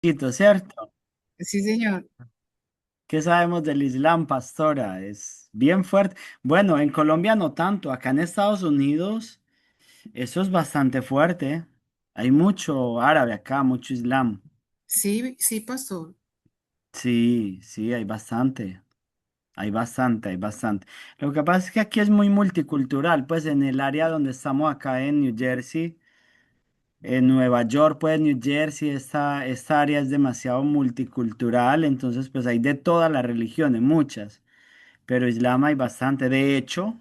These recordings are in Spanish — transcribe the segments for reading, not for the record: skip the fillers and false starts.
Quito, ¿cierto? Sí, señor. ¿Qué sabemos del Islam, pastora? Es bien fuerte. Bueno, en Colombia no tanto, acá en Estados Unidos eso es bastante fuerte. Hay mucho árabe acá, mucho Islam. Sí, sí, pastor. Sí, sí, hay bastante. Hay bastante, hay bastante. Lo que pasa es que aquí es muy multicultural, pues en el área donde estamos acá en New Jersey, en Nueva York, pues New Jersey, esta área es demasiado multicultural, entonces pues hay de todas las religiones, muchas. Pero Islam hay bastante. De hecho,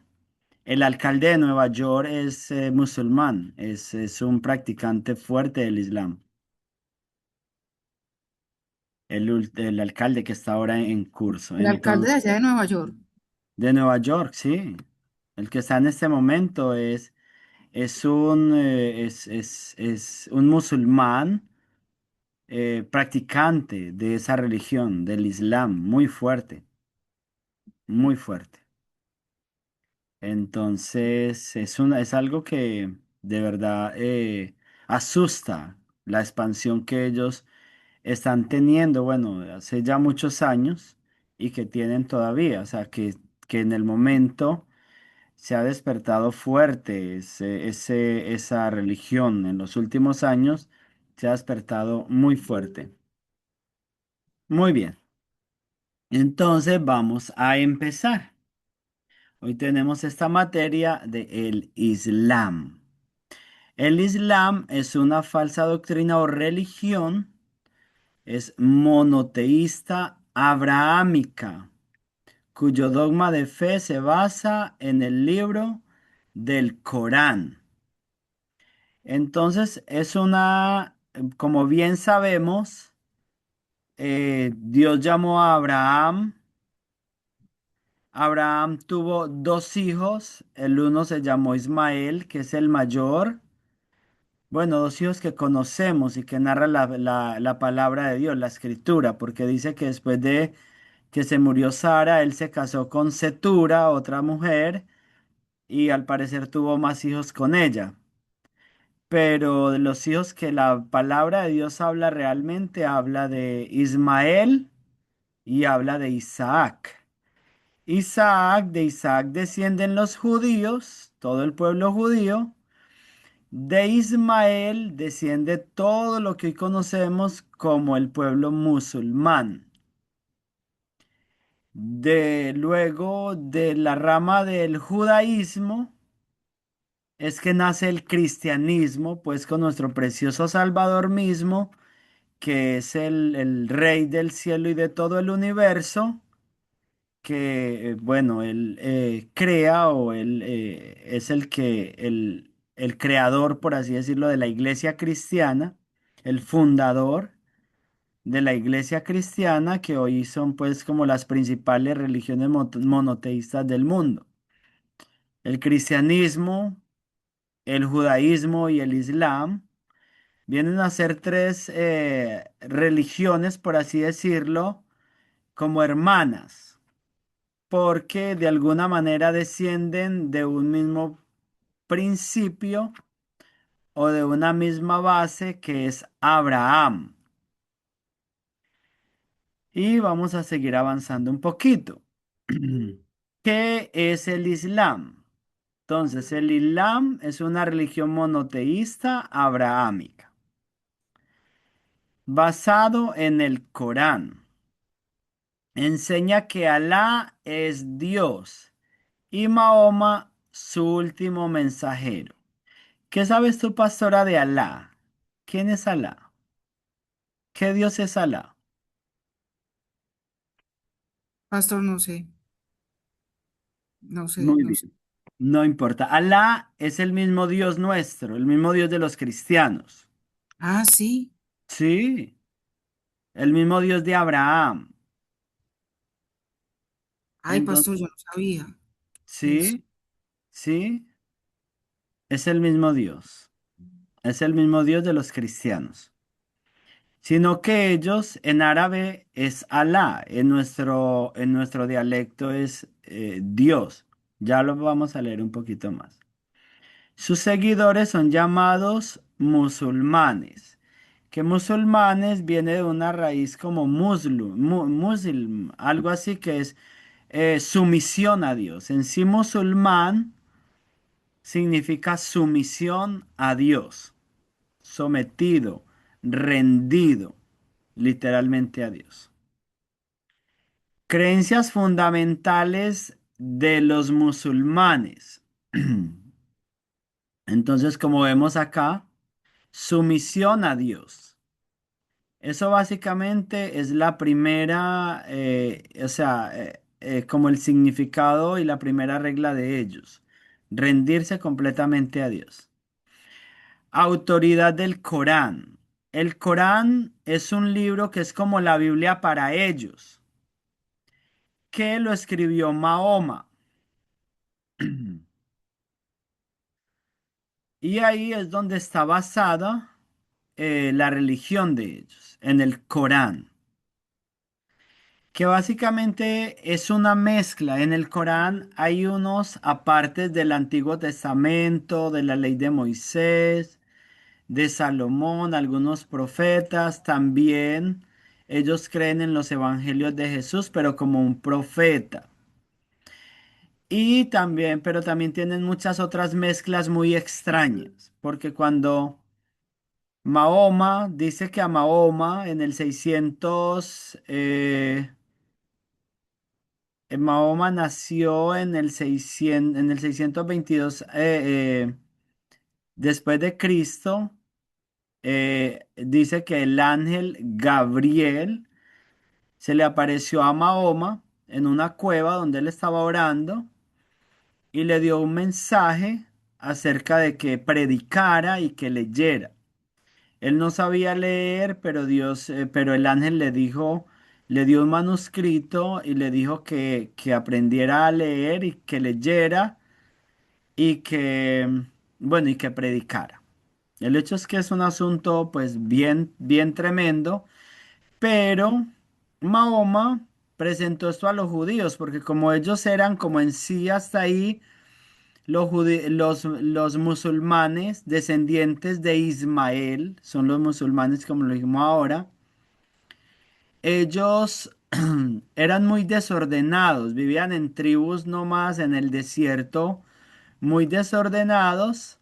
el alcalde de Nueva York es musulmán, es un practicante fuerte del Islam. El alcalde que está ahora en curso. El alcalde de Entonces, allá de Nueva York. de Nueva York, sí. El que está en este momento es un musulmán practicante de esa religión, del Islam, muy fuerte, muy fuerte. Entonces, es algo que de verdad asusta la expansión que ellos están teniendo, bueno, hace ya muchos años y que tienen todavía, o sea, que en el momento se ha despertado fuerte esa religión en los últimos años, se ha despertado muy fuerte. Muy bien, entonces vamos a empezar. Hoy tenemos esta materia de el Islam. El Islam es una falsa doctrina o religión, es monoteísta abrahámica, cuyo dogma de fe se basa en el libro del Corán. Entonces, como bien sabemos, Dios llamó a Abraham. Abraham tuvo dos hijos, el uno se llamó Ismael, que es el mayor. Bueno, dos hijos que conocemos y que narra la palabra de Dios, la escritura, porque dice que después de que se murió Sara, él se casó con Cetura, otra mujer, y al parecer tuvo más hijos con ella. Pero de los hijos que la palabra de Dios habla realmente, habla de Ismael y habla de Isaac. De Isaac descienden los judíos, todo el pueblo judío. De Ismael desciende todo lo que hoy conocemos como el pueblo musulmán. Luego de la rama del judaísmo es que nace el cristianismo, pues con nuestro precioso Salvador mismo, que es el Rey del cielo y de todo el universo, que, bueno, él crea o él es el creador, por así decirlo, de la iglesia cristiana, el fundador de la iglesia cristiana, que hoy son pues como las principales religiones monoteístas del mundo. El cristianismo, el judaísmo y el islam vienen a ser tres religiones, por así decirlo, como hermanas, porque de alguna manera descienden de un mismo principio o de una misma base que es Abraham. Y vamos a seguir avanzando un poquito. ¿Qué es el Islam? Entonces, el Islam es una religión monoteísta abrahámica, basado en el Corán. Enseña que Alá es Dios y Mahoma su último mensajero. ¿Qué sabes tú, pastora, de Alá? ¿Quién es Alá? ¿Qué Dios es Alá? Pastor, no sé, no sé, Muy no sé. bien. No importa. Alá es el mismo Dios nuestro, el mismo Dios de los cristianos. Ah, sí. Sí, el mismo Dios de Abraham. Ay, pastor, Entonces, yo no sabía eso. sí, sí, es el mismo Dios. Es el mismo Dios de los cristianos. Sino que ellos en árabe es Alá, en nuestro dialecto es Dios. Ya lo vamos a leer un poquito más. Sus seguidores son llamados musulmanes, que musulmanes viene de una raíz como muslim, algo así que es sumisión a Dios. En sí, musulmán significa sumisión a Dios, sometido, rendido, literalmente a Dios. Creencias fundamentales de los musulmanes. Entonces, como vemos acá, sumisión a Dios. Eso básicamente es la primera, como el significado y la primera regla de ellos. Rendirse completamente a Dios. Autoridad del Corán. El Corán es un libro que es como la Biblia para ellos, que lo escribió Mahoma. Y ahí es donde está basada la religión de ellos, en el Corán, que básicamente es una mezcla. En el Corán hay unos apartes del Antiguo Testamento, de la ley de Moisés, de Salomón, algunos profetas, también ellos creen en los evangelios de Jesús, pero como un profeta. Y también, pero también tienen muchas otras mezclas muy extrañas, porque cuando Mahoma dice que a Mahoma en el 600, Mahoma nació en el 622 después de Cristo. Dice que el ángel Gabriel se le apareció a Mahoma en una cueva donde él estaba orando y le dio un mensaje acerca de que predicara y que leyera. Él no sabía leer, pero pero el ángel le dijo, le dio un manuscrito y le dijo que aprendiera a leer y que leyera y bueno, y que predicara. El hecho es que es un asunto pues bien, bien tremendo, pero Mahoma presentó esto a los judíos, porque como ellos eran como en sí hasta ahí los musulmanes descendientes de Ismael, son los musulmanes como lo dijimos ahora, ellos eran muy desordenados, vivían en tribus nomás en el desierto, muy desordenados.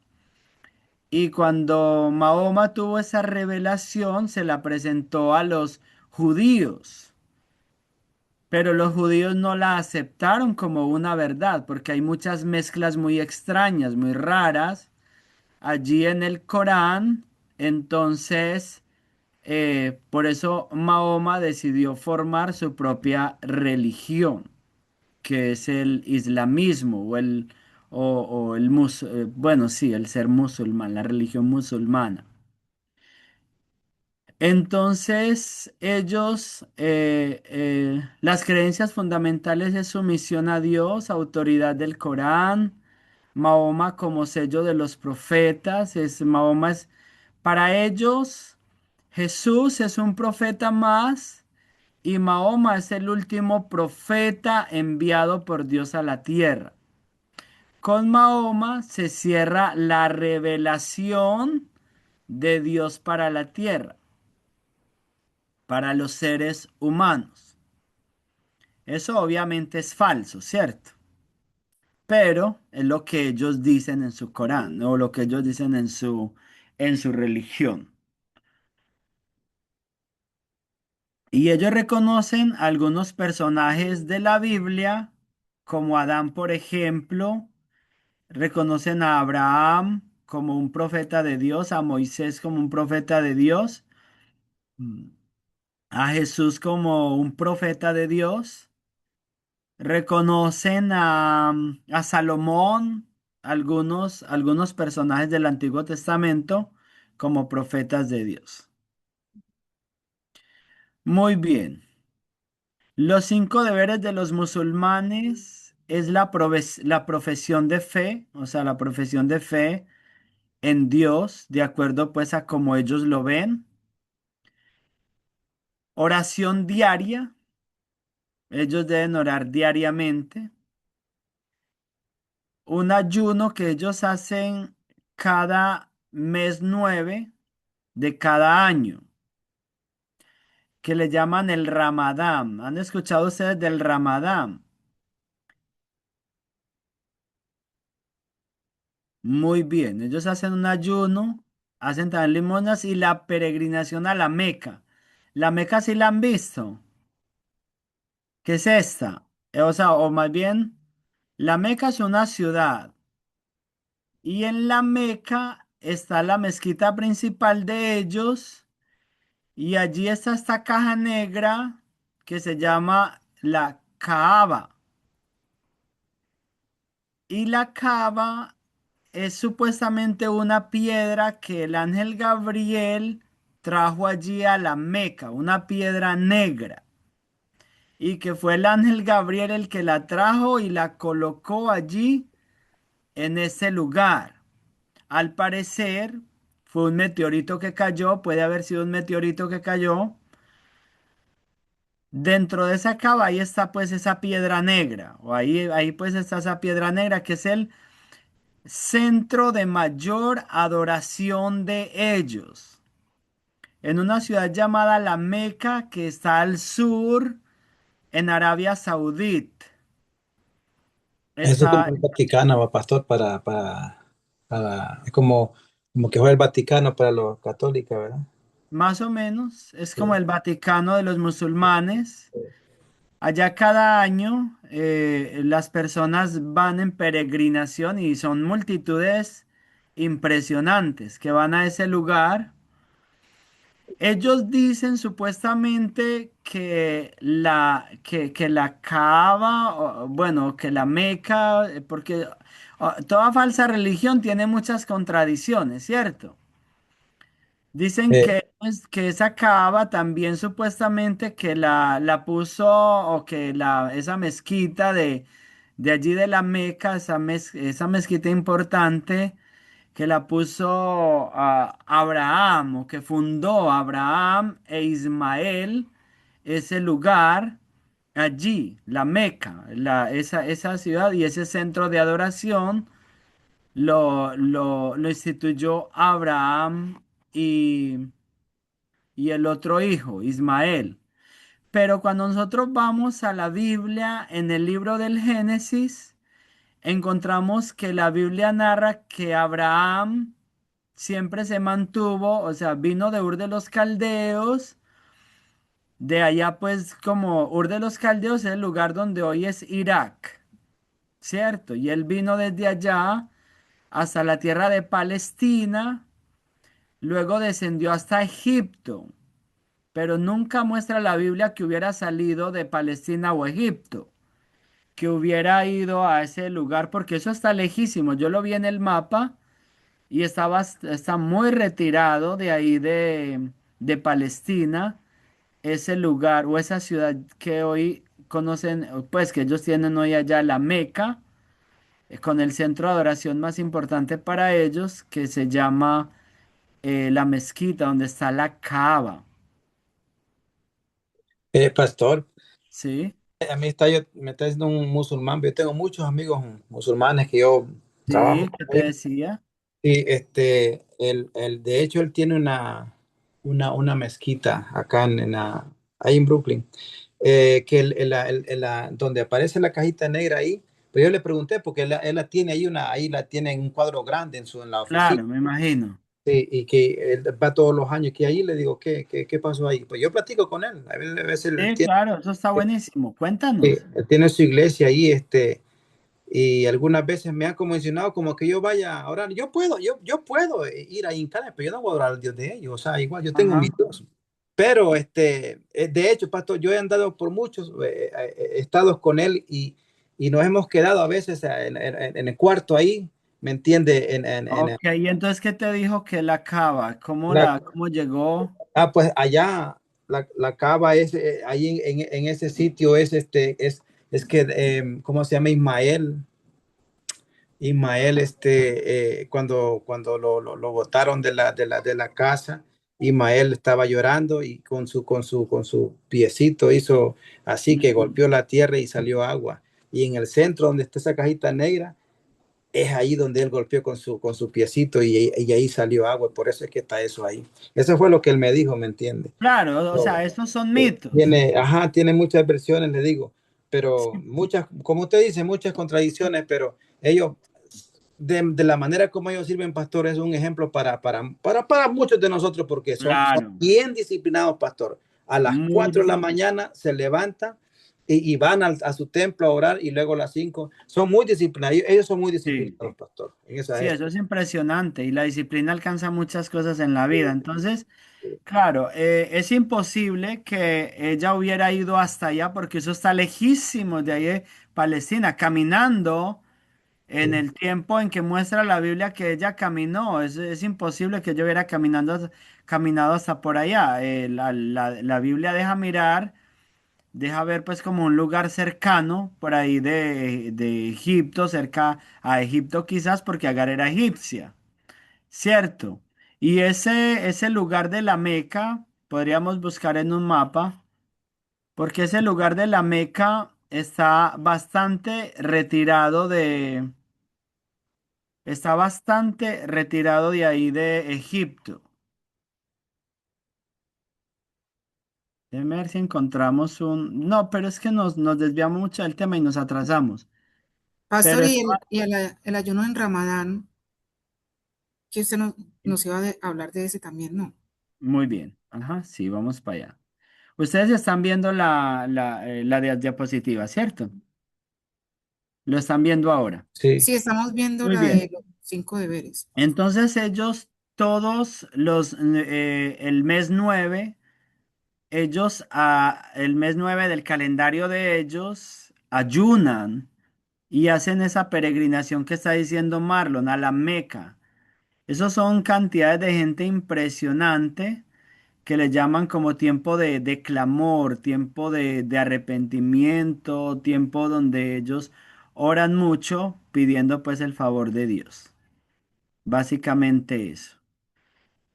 Y cuando Mahoma tuvo esa revelación, se la presentó a los judíos. Pero los judíos no la aceptaron como una verdad, porque hay muchas mezclas muy extrañas, muy raras allí en el Corán. Entonces, por eso Mahoma decidió formar su propia religión, que es el islamismo o el bueno, sí, el ser musulmán, la religión musulmana. Entonces, ellos, las creencias fundamentales es sumisión a Dios, autoridad del Corán, Mahoma como sello de los profetas, Mahoma es, para ellos, Jesús es un profeta más y Mahoma es el último profeta enviado por Dios a la tierra. Con Mahoma se cierra la revelación de Dios para la tierra, para los seres humanos. Eso obviamente es falso, ¿cierto? Pero es lo que ellos dicen en su Corán, o lo que ellos dicen en su religión. Y ellos reconocen algunos personajes de la Biblia, como Adán, por ejemplo, reconocen a Abraham como un profeta de Dios, a Moisés como un profeta de Dios, mm, a Jesús como un profeta de Dios. Reconocen a Salomón, algunos personajes del Antiguo Testamento como profetas de Dios. Muy bien. Los 5 deberes de los musulmanes es la profesión de fe, o sea, la profesión de fe en Dios, de acuerdo pues a como ellos lo ven. Oración diaria, ellos deben orar diariamente. Un ayuno que ellos hacen cada mes 9, de cada año, que le llaman el Ramadán. ¿Han escuchado ustedes del Ramadán? Muy bien, ellos hacen un ayuno, hacen también limonas y la peregrinación a la Meca. La Meca sí la han visto. ¿Qué es esta? O sea, o más bien, la Meca es una ciudad y en la Meca está la mezquita principal de ellos y allí está esta caja negra que se llama la Kaaba. Y la Kaaba es supuestamente una piedra que el ángel Gabriel trajo allí a la Meca, una piedra negra, y que fue el ángel Gabriel el que la trajo y la colocó allí en ese lugar. Al parecer fue un meteorito que cayó, puede haber sido un meteorito que cayó. Dentro de esa cava ahí está pues esa piedra negra, o ahí pues está esa piedra negra que es el centro de mayor adoración de ellos. En una ciudad llamada La Meca que está al sur, en Arabia Saudita. Eso es como Está el Vaticano, va, pastor, es como, como que fue el Vaticano para los católicos, ¿verdad? más o menos, es como Sí. el Vaticano de los musulmanes. Allá cada año las personas van en peregrinación y son multitudes impresionantes que van a ese lugar. Ellos dicen supuestamente que la Kaaba, bueno, que la Meca, porque toda falsa religión tiene muchas contradicciones, ¿cierto? Dicen Eh, que esa Kaaba también supuestamente que la puso o que esa mezquita de allí de la Meca, esa mezquita importante que la puso Abraham o que fundó Abraham e Ismael ese lugar allí, la Meca, esa ciudad y ese centro de adoración lo instituyó Abraham y, y el otro hijo, Ismael. Pero cuando nosotros vamos a la Biblia en el libro del Génesis, encontramos que la Biblia narra que Abraham siempre se mantuvo, o sea, vino de Ur de los Caldeos, de allá pues como Ur de los Caldeos es el lugar donde hoy es Irak, ¿cierto? Y él vino desde allá hasta la tierra de Palestina, luego descendió hasta Egipto, pero nunca muestra la Biblia que hubiera salido de Palestina o Egipto, que hubiera ido a ese lugar, porque eso está lejísimo. Yo lo vi en el mapa y está muy retirado de ahí de Palestina, ese lugar o esa ciudad que hoy conocen, pues que ellos tienen hoy allá la Meca, con el centro de adoración más importante para ellos, que se llama la mezquita, donde está la Kaaba, pastor, ¿sí? me está diciendo un musulmán, yo tengo muchos amigos musulmanes que yo trabajo Sí, con ¿qué te ellos. decía? Y de hecho, él tiene una mezquita acá ahí en Brooklyn, que donde aparece la cajita negra ahí, pero yo le pregunté porque él la tiene ahí la tiene en un cuadro grande en la oficina. Claro, me imagino. Sí, y que él va todos los años que ahí le digo, ¿qué pasó ahí? Pues yo platico con él, a veces Sí, claro, eso está buenísimo. Cuéntanos. él tiene su iglesia ahí, y algunas veces me han como mencionado como que yo vaya a orar. Yo puedo ir a hincarme, pero yo no voy a orar al Dios de ellos. O sea, igual yo tengo Ajá. mis Dios. Pero de hecho, pastor, yo he andado por muchos estados con él y nos hemos quedado a veces en el cuarto ahí, ¿me entiende? Ok, y entonces, ¿qué te dijo que la Kaaba? La- ¿Cómo llegó? pues allá, la cava es, ahí en ese sitio es que, ¿cómo se llama? Ismael, cuando lo botaron de la casa, Ismael estaba llorando y con su piecito hizo así que Ujú. golpeó la tierra y salió agua. Y en el centro donde está esa cajita negra, es ahí donde él golpeó con su piecito y ahí salió agua. Por eso es que está eso ahí. Eso fue lo que él me dijo, ¿me entiende? Claro, o No, sea, estos son mitos. tiene, ajá, tiene muchas versiones, le digo, pero Sí, muchas, como usted dice, muchas contradicciones, pero ellos, de la manera como ellos sirven, pastor, es un ejemplo para muchos de nosotros, porque son claro, bien disciplinados, pastor. A las muy 4 de la disciplinado. mañana se levantan y van a su templo a orar y luego a las 5 son muy disciplinados. Ellos son muy Sí, disciplinados, pastor, en esa sí, eso época. es impresionante y la disciplina alcanza muchas cosas en la vida. Entonces, claro, es imposible que ella hubiera ido hasta allá porque eso está lejísimo de ahí de Palestina, caminando en Sí, el tiempo en que muestra la Biblia que ella caminó. Es imposible que ella hubiera caminado hasta por allá. La Biblia deja mirar, deja ver pues como un lugar cercano por ahí de Egipto, cerca a Egipto quizás porque Agar era egipcia. Cierto. Y ese lugar de la Meca, podríamos buscar en un mapa, porque ese lugar de la Meca está bastante retirado de ahí de Egipto. Déjame ver si encontramos un... No, pero es que nos desviamos mucho del tema y nos atrasamos. Pero Pastor, es... el ayuno en Ramadán, que usted nos iba a hablar de ese también, ¿no? Muy bien. Ajá, sí, vamos para allá. Ustedes están viendo la diapositiva, ¿cierto? Lo están viendo ahora. sí, Sí, estamos viendo Muy la de bien. los 5 deberes. Entonces ellos todos el mes 9, el mes 9 del calendario de ellos, ayunan y hacen esa peregrinación que está diciendo Marlon, a la Meca. Esos son cantidades de gente impresionante que le llaman como tiempo de clamor, tiempo de arrepentimiento, tiempo donde ellos oran mucho pidiendo pues el favor de Dios. Básicamente eso.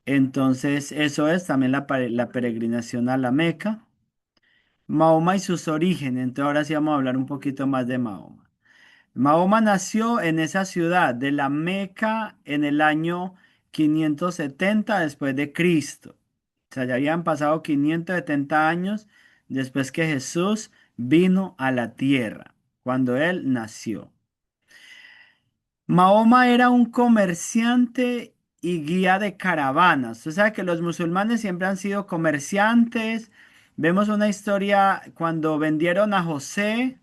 Entonces, eso es también la peregrinación a la Meca. Mahoma y sus orígenes. Entonces, ahora sí vamos a hablar un poquito más de Mahoma. Mahoma nació en esa ciudad de la Meca en el año 570 después de Cristo. O sea, ya habían pasado 570 años después que Jesús vino a la tierra, cuando él nació. Mahoma era un comerciante y guía de caravanas. O sea que los musulmanes siempre han sido comerciantes. Vemos una historia cuando vendieron a José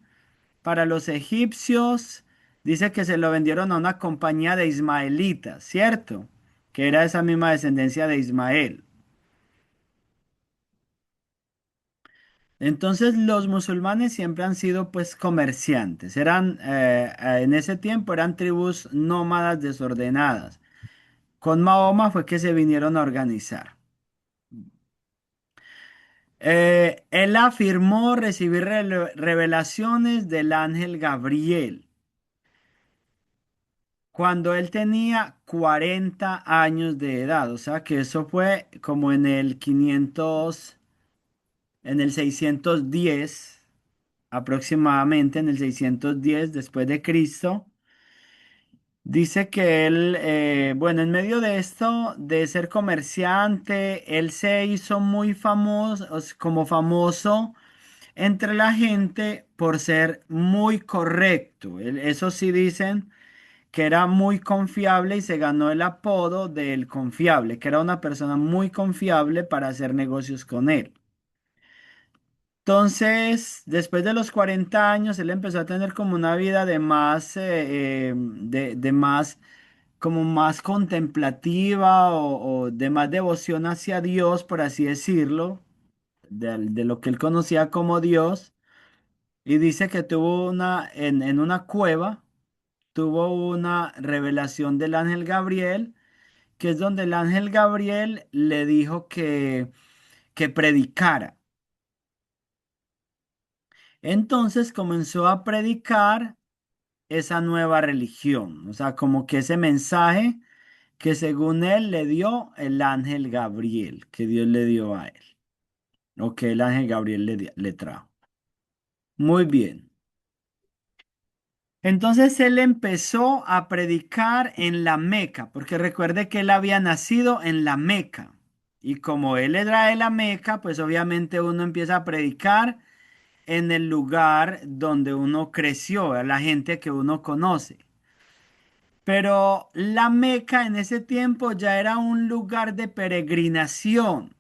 para los egipcios. Dice que se lo vendieron a una compañía de ismaelitas, ¿cierto? Que era esa misma descendencia de Ismael. Entonces los musulmanes siempre han sido pues comerciantes. En ese tiempo eran tribus nómadas desordenadas. Con Mahoma fue que se vinieron a organizar. Él afirmó recibir revelaciones del ángel Gabriel cuando él tenía 40 años de edad. O sea que eso fue como en el 610 aproximadamente, en el 610 después de Cristo. Dice que él, bueno, en medio de esto, de ser comerciante, él se hizo muy famoso, como famoso entre la gente por ser muy correcto. Eso sí dicen que era muy confiable y se ganó el apodo del confiable, que era una persona muy confiable para hacer negocios con él. Entonces, después de los 40 años, él empezó a tener como una vida de más como más contemplativa o de más devoción hacia Dios, por así decirlo, de lo que él conocía como Dios, y dice que en una cueva, tuvo una revelación del ángel Gabriel, que es donde el ángel Gabriel le dijo que predicara. Entonces comenzó a predicar esa nueva religión, o sea, como que ese mensaje que según él le dio el ángel Gabriel, que Dios le dio a él, o que el ángel Gabriel le trajo. Muy bien. Entonces él empezó a predicar en la Meca, porque recuerde que él había nacido en la Meca. Y como él era de la Meca, pues obviamente uno empieza a predicar en el lugar donde uno creció, a la gente que uno conoce. Pero la Meca en ese tiempo ya era un lugar de peregrinación.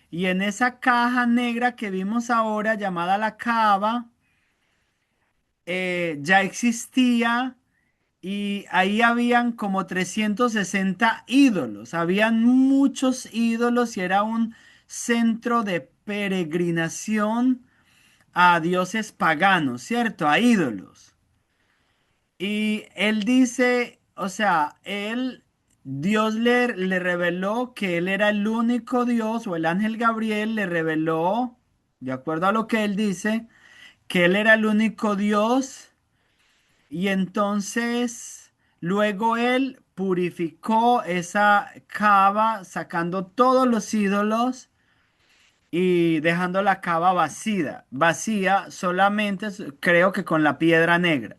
Y en esa caja negra que vimos ahora, llamada la Kaaba, ya existía y ahí habían como 360 ídolos. Habían muchos ídolos y era un centro de peregrinación a dioses paganos, ¿cierto? A ídolos. Y él dice, o sea, Dios le reveló que él era el único Dios, o el ángel Gabriel le reveló, de acuerdo a lo que él dice, que él era el único Dios. Y entonces, luego él purificó esa cava, sacando todos los ídolos y dejando la cava vacía solamente, creo que con la piedra negra.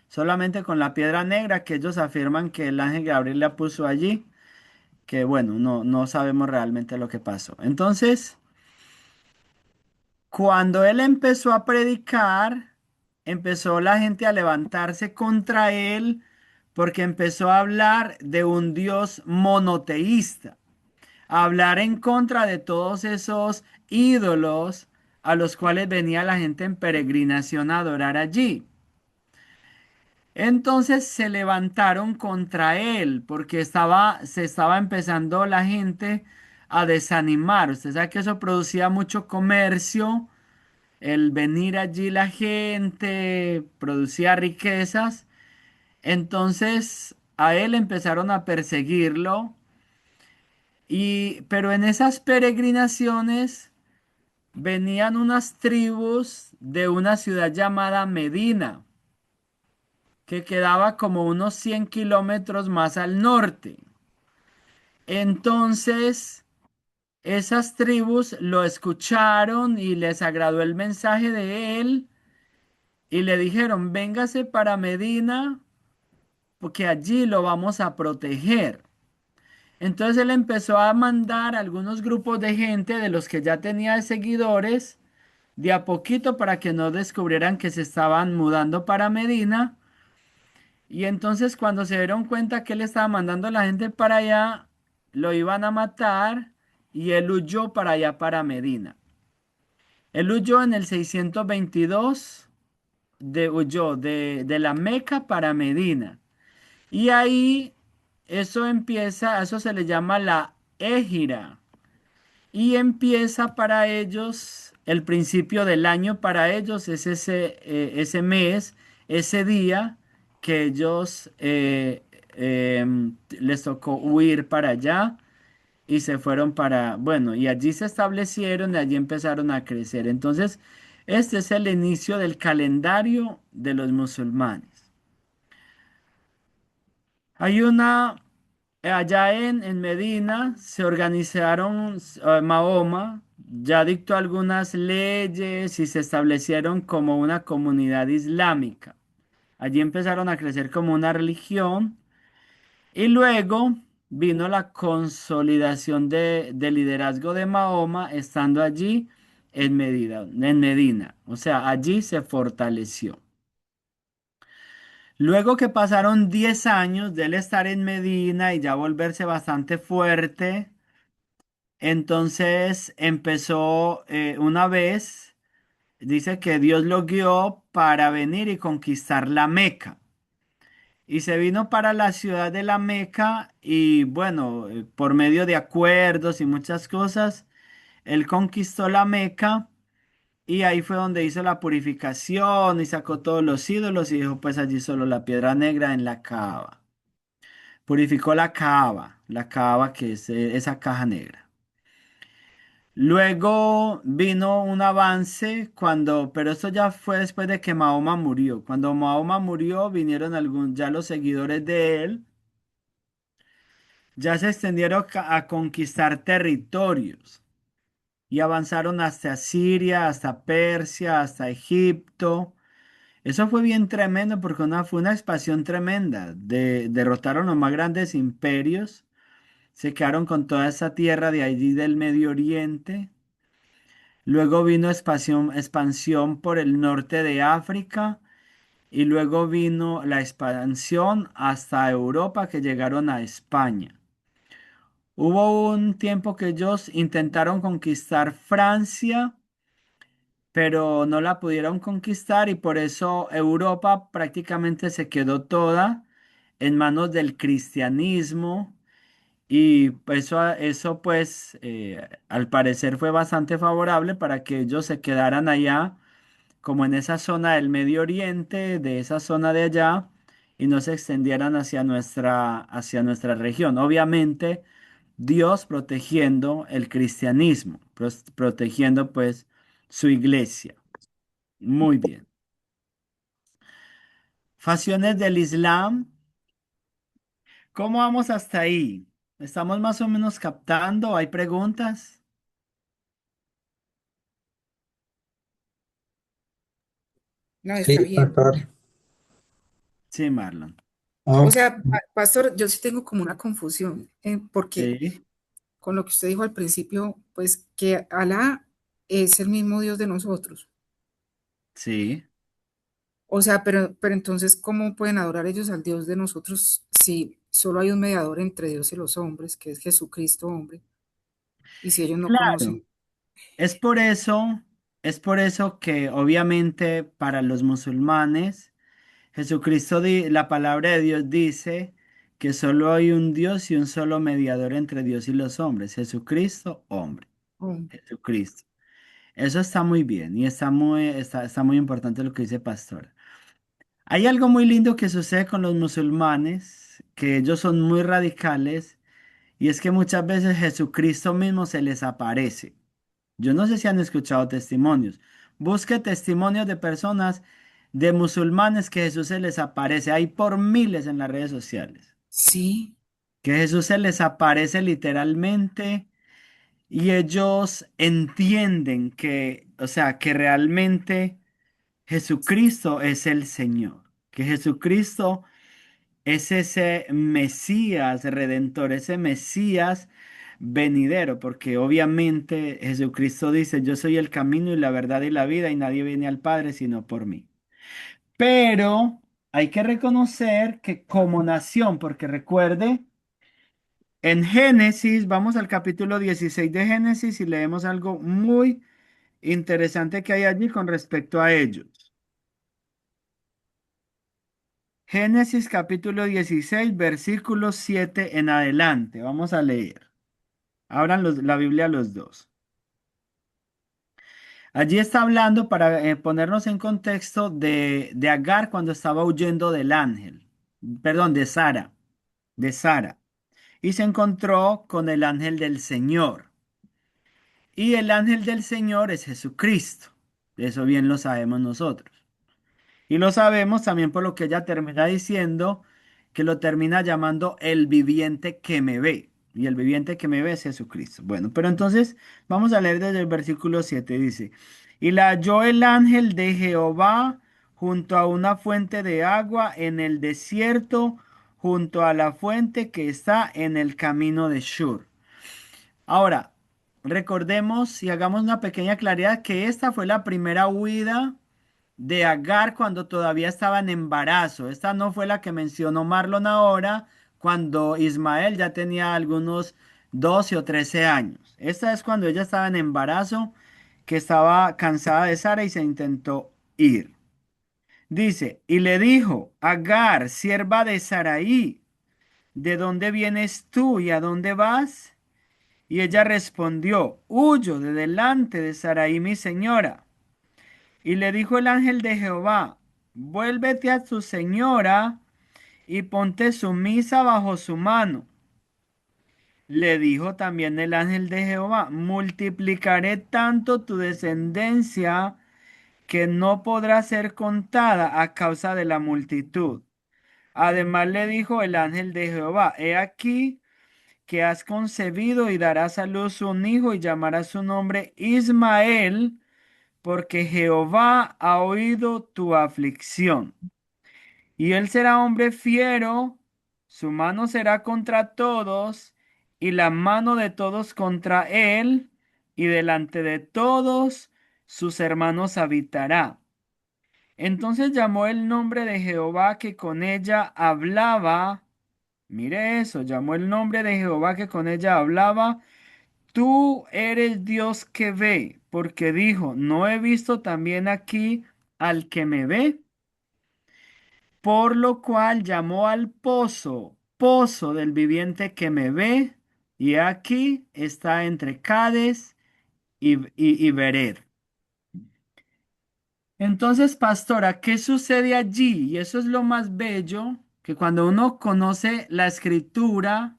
Solamente con la piedra negra que ellos afirman que el ángel Gabriel la puso allí, que bueno, no sabemos realmente lo que pasó. Entonces, cuando él empezó a predicar, empezó la gente a levantarse contra él porque empezó a hablar de un Dios monoteísta, a hablar en contra de todos esos ídolos a los cuales venía la gente en peregrinación a adorar allí. Entonces se levantaron contra él porque se estaba empezando la gente a desanimar. Usted sabe que eso producía mucho comercio, el venir allí la gente producía riquezas. Entonces a él empezaron a perseguirlo pero en esas peregrinaciones venían unas tribus de una ciudad llamada Medina, que quedaba como unos 100 kilómetros más al norte. Entonces, esas tribus lo escucharon y les agradó el mensaje de él y le dijeron, véngase para Medina porque allí lo vamos a proteger. Entonces él empezó a mandar algunos grupos de gente de los que ya tenía seguidores de a poquito para que no descubrieran que se estaban mudando para Medina. Y entonces cuando se dieron cuenta que él estaba mandando a la gente para allá, lo iban a matar y él huyó para allá, para Medina. Él huyó en el 622, huyó de la Meca para Medina. Y ahí a eso se le llama la Égira. Y empieza para ellos, el principio del año para ellos es ese mes, ese día que ellos les tocó huir para allá y se fueron bueno, y allí se establecieron y allí empezaron a crecer. Entonces, este es el inicio del calendario de los musulmanes. Hay allá en Medina se organizaron, Mahoma ya dictó algunas leyes y se establecieron como una comunidad islámica. Allí empezaron a crecer como una religión y luego vino la consolidación del liderazgo de Mahoma estando allí en Medina. O sea, allí se fortaleció. Luego que pasaron 10 años de él estar en Medina y ya volverse bastante fuerte, entonces empezó una vez, dice que Dios lo guió para venir y conquistar la Meca. Y se vino para la ciudad de la Meca y bueno, por medio de acuerdos y muchas cosas, él conquistó la Meca y ahí fue donde hizo la purificación y sacó todos los ídolos y dijo pues allí solo la piedra negra en la Kaaba. Purificó la cava que es esa caja negra. Luego vino un avance pero esto ya fue después de que Mahoma murió. Cuando Mahoma murió, vinieron ya los seguidores de él, ya se extendieron a conquistar territorios y avanzaron hasta Siria, hasta Persia, hasta Egipto. Eso fue bien tremendo porque fue una expansión tremenda. Derrotaron los más grandes imperios, se quedaron con toda esa tierra de allí del Medio Oriente. Luego vino expansión por el norte de África y luego vino la expansión hasta Europa que llegaron a España. Hubo un tiempo que ellos intentaron conquistar Francia, pero no la pudieron conquistar y por eso Europa prácticamente se quedó toda en manos del cristianismo y eso pues al parecer fue bastante favorable para que ellos se quedaran allá como en esa zona del Medio Oriente, de esa zona de allá y no se extendieran hacia nuestra región. Obviamente Dios protegiendo el cristianismo, protegiendo pues su iglesia. Muy bien. Facciones del Islam. ¿Cómo vamos hasta ahí? ¿Estamos más o menos captando? ¿Hay preguntas? No, Sí, está bien. pastor. Sí, Marlon. O Ok. sea, pastor, yo sí tengo como una confusión, porque Sí, con lo que usted dijo al principio, pues que Alá es el mismo Dios de nosotros. sí. O sea, pero entonces, ¿cómo pueden adorar ellos al Dios de nosotros si solo hay un mediador entre Dios y los hombres, que es Jesucristo, hombre? Y si ellos no Claro. conocen, Es por eso, es por eso que obviamente para los musulmanes, la palabra de Dios dice que solo hay un Dios y un solo mediador entre Dios y los hombres, Jesucristo, hombre, oh, Jesucristo. Eso está muy bien y está muy importante lo que dice Pastor. Hay algo muy lindo que sucede con los musulmanes, que ellos son muy radicales, y es que muchas veces Jesucristo mismo se les aparece. Yo no sé si han escuchado testimonios. Busque testimonios de personas, de musulmanes que Jesús se les aparece. Hay por miles en las redes sociales. sí, Que Jesús se les aparece literalmente y ellos entienden que, o sea, que realmente Jesucristo es el Señor. Que Jesucristo es ese Mesías redentor, ese Mesías venidero, porque obviamente Jesucristo dice, yo soy el camino y la verdad y la vida y nadie viene al Padre sino por mí. Pero hay que reconocer que como nación, porque recuerde, en Génesis, vamos al capítulo 16 de Génesis y leemos algo muy interesante que hay allí con respecto a ellos. Génesis capítulo 16 versículo 7 en adelante. Vamos a leer. Abran la Biblia los dos. Allí está hablando para ponernos en contexto de Agar cuando estaba huyendo del ángel, perdón, de Sara, y se encontró con el ángel del Señor. Y el ángel del Señor es Jesucristo. Eso bien lo sabemos nosotros. Y lo sabemos también por lo que ella termina diciendo, que lo termina llamando el viviente que me ve. Y el viviente que me ve es Jesucristo. Bueno, pero entonces vamos a leer desde el versículo 7. Dice, y la halló el ángel de Jehová junto a una fuente de agua en el desierto, junto a la fuente que está en el camino de Shur. Ahora, recordemos y hagamos una pequeña claridad que esta fue la primera huida de Agar cuando todavía estaba en embarazo. Esta no fue la que mencionó Marlon ahora, cuando Ismael ya tenía algunos 12 o 13 años. Esta es cuando ella estaba en embarazo, que estaba cansada de Sara y se intentó ir. Dice, y le dijo, Agar, sierva de Saraí, ¿de dónde vienes tú y a dónde vas? Y ella respondió, huyo de delante de Saraí mi señora. Y le dijo el ángel de Jehová, vuélvete a tu señora y ponte sumisa bajo su mano. Le dijo también el ángel de Jehová, multiplicaré tanto tu descendencia que no podrá ser contada a causa de la multitud. Además le dijo el ángel de Jehová, he aquí que has concebido y darás a luz un hijo y llamarás su nombre Ismael, porque Jehová ha oído tu aflicción. Y él será hombre fiero, su mano será contra todos, y la mano de todos contra él, y delante de todos sus hermanos habitará. Entonces llamó el nombre de Jehová que con ella hablaba. Mire eso, llamó el nombre de Jehová que con ella hablaba. Tú eres Dios que ve, porque dijo, ¿no he visto también aquí al que me ve? Por lo cual llamó al pozo, pozo del viviente que me ve, y aquí está entre Cades y Bered. Entonces, pastora, ¿qué sucede allí? Y eso es lo más bello, que cuando uno conoce la escritura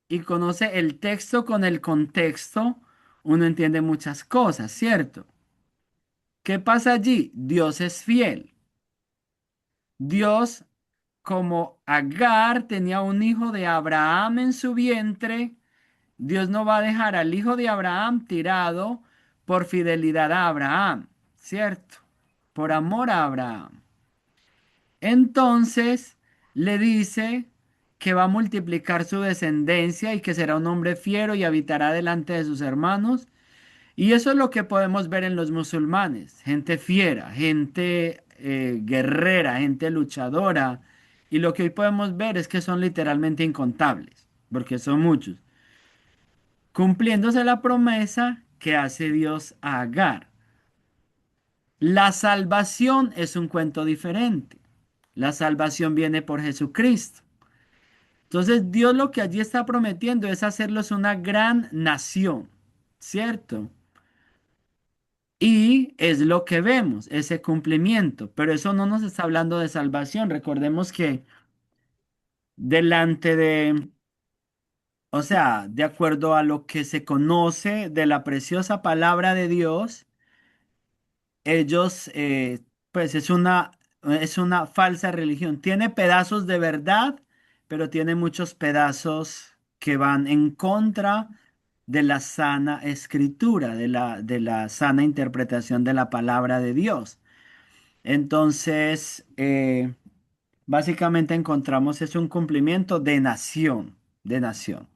y conoce el texto con el contexto, uno entiende muchas cosas, ¿cierto? ¿Qué pasa allí? Dios es fiel. Dios, como Agar tenía un hijo de Abraham en su vientre, Dios no va a dejar al hijo de Abraham tirado por fidelidad a Abraham, ¿cierto? Por amor a Abraham. Entonces le dice que va a multiplicar su descendencia y que será un hombre fiero y habitará delante de sus hermanos. Y eso es lo que podemos ver en los musulmanes, gente fiera, gente guerrera, gente luchadora. Y lo que hoy podemos ver es que son literalmente incontables, porque son muchos, cumpliéndose la promesa que hace Dios a Agar. La salvación es un cuento diferente. La salvación viene por Jesucristo. Entonces Dios lo que allí está prometiendo es hacerlos una gran nación, ¿cierto? Y es lo que vemos, ese cumplimiento. Pero eso no nos está hablando de salvación. Recordemos que delante de, o sea, de acuerdo a lo que se conoce de la preciosa palabra de Dios, ellos, pues es una falsa religión. Tiene pedazos de verdad, pero tiene muchos pedazos que van en contra de la sana escritura, de la sana interpretación de la palabra de Dios. Entonces, básicamente encontramos es un cumplimiento de nación, de nación.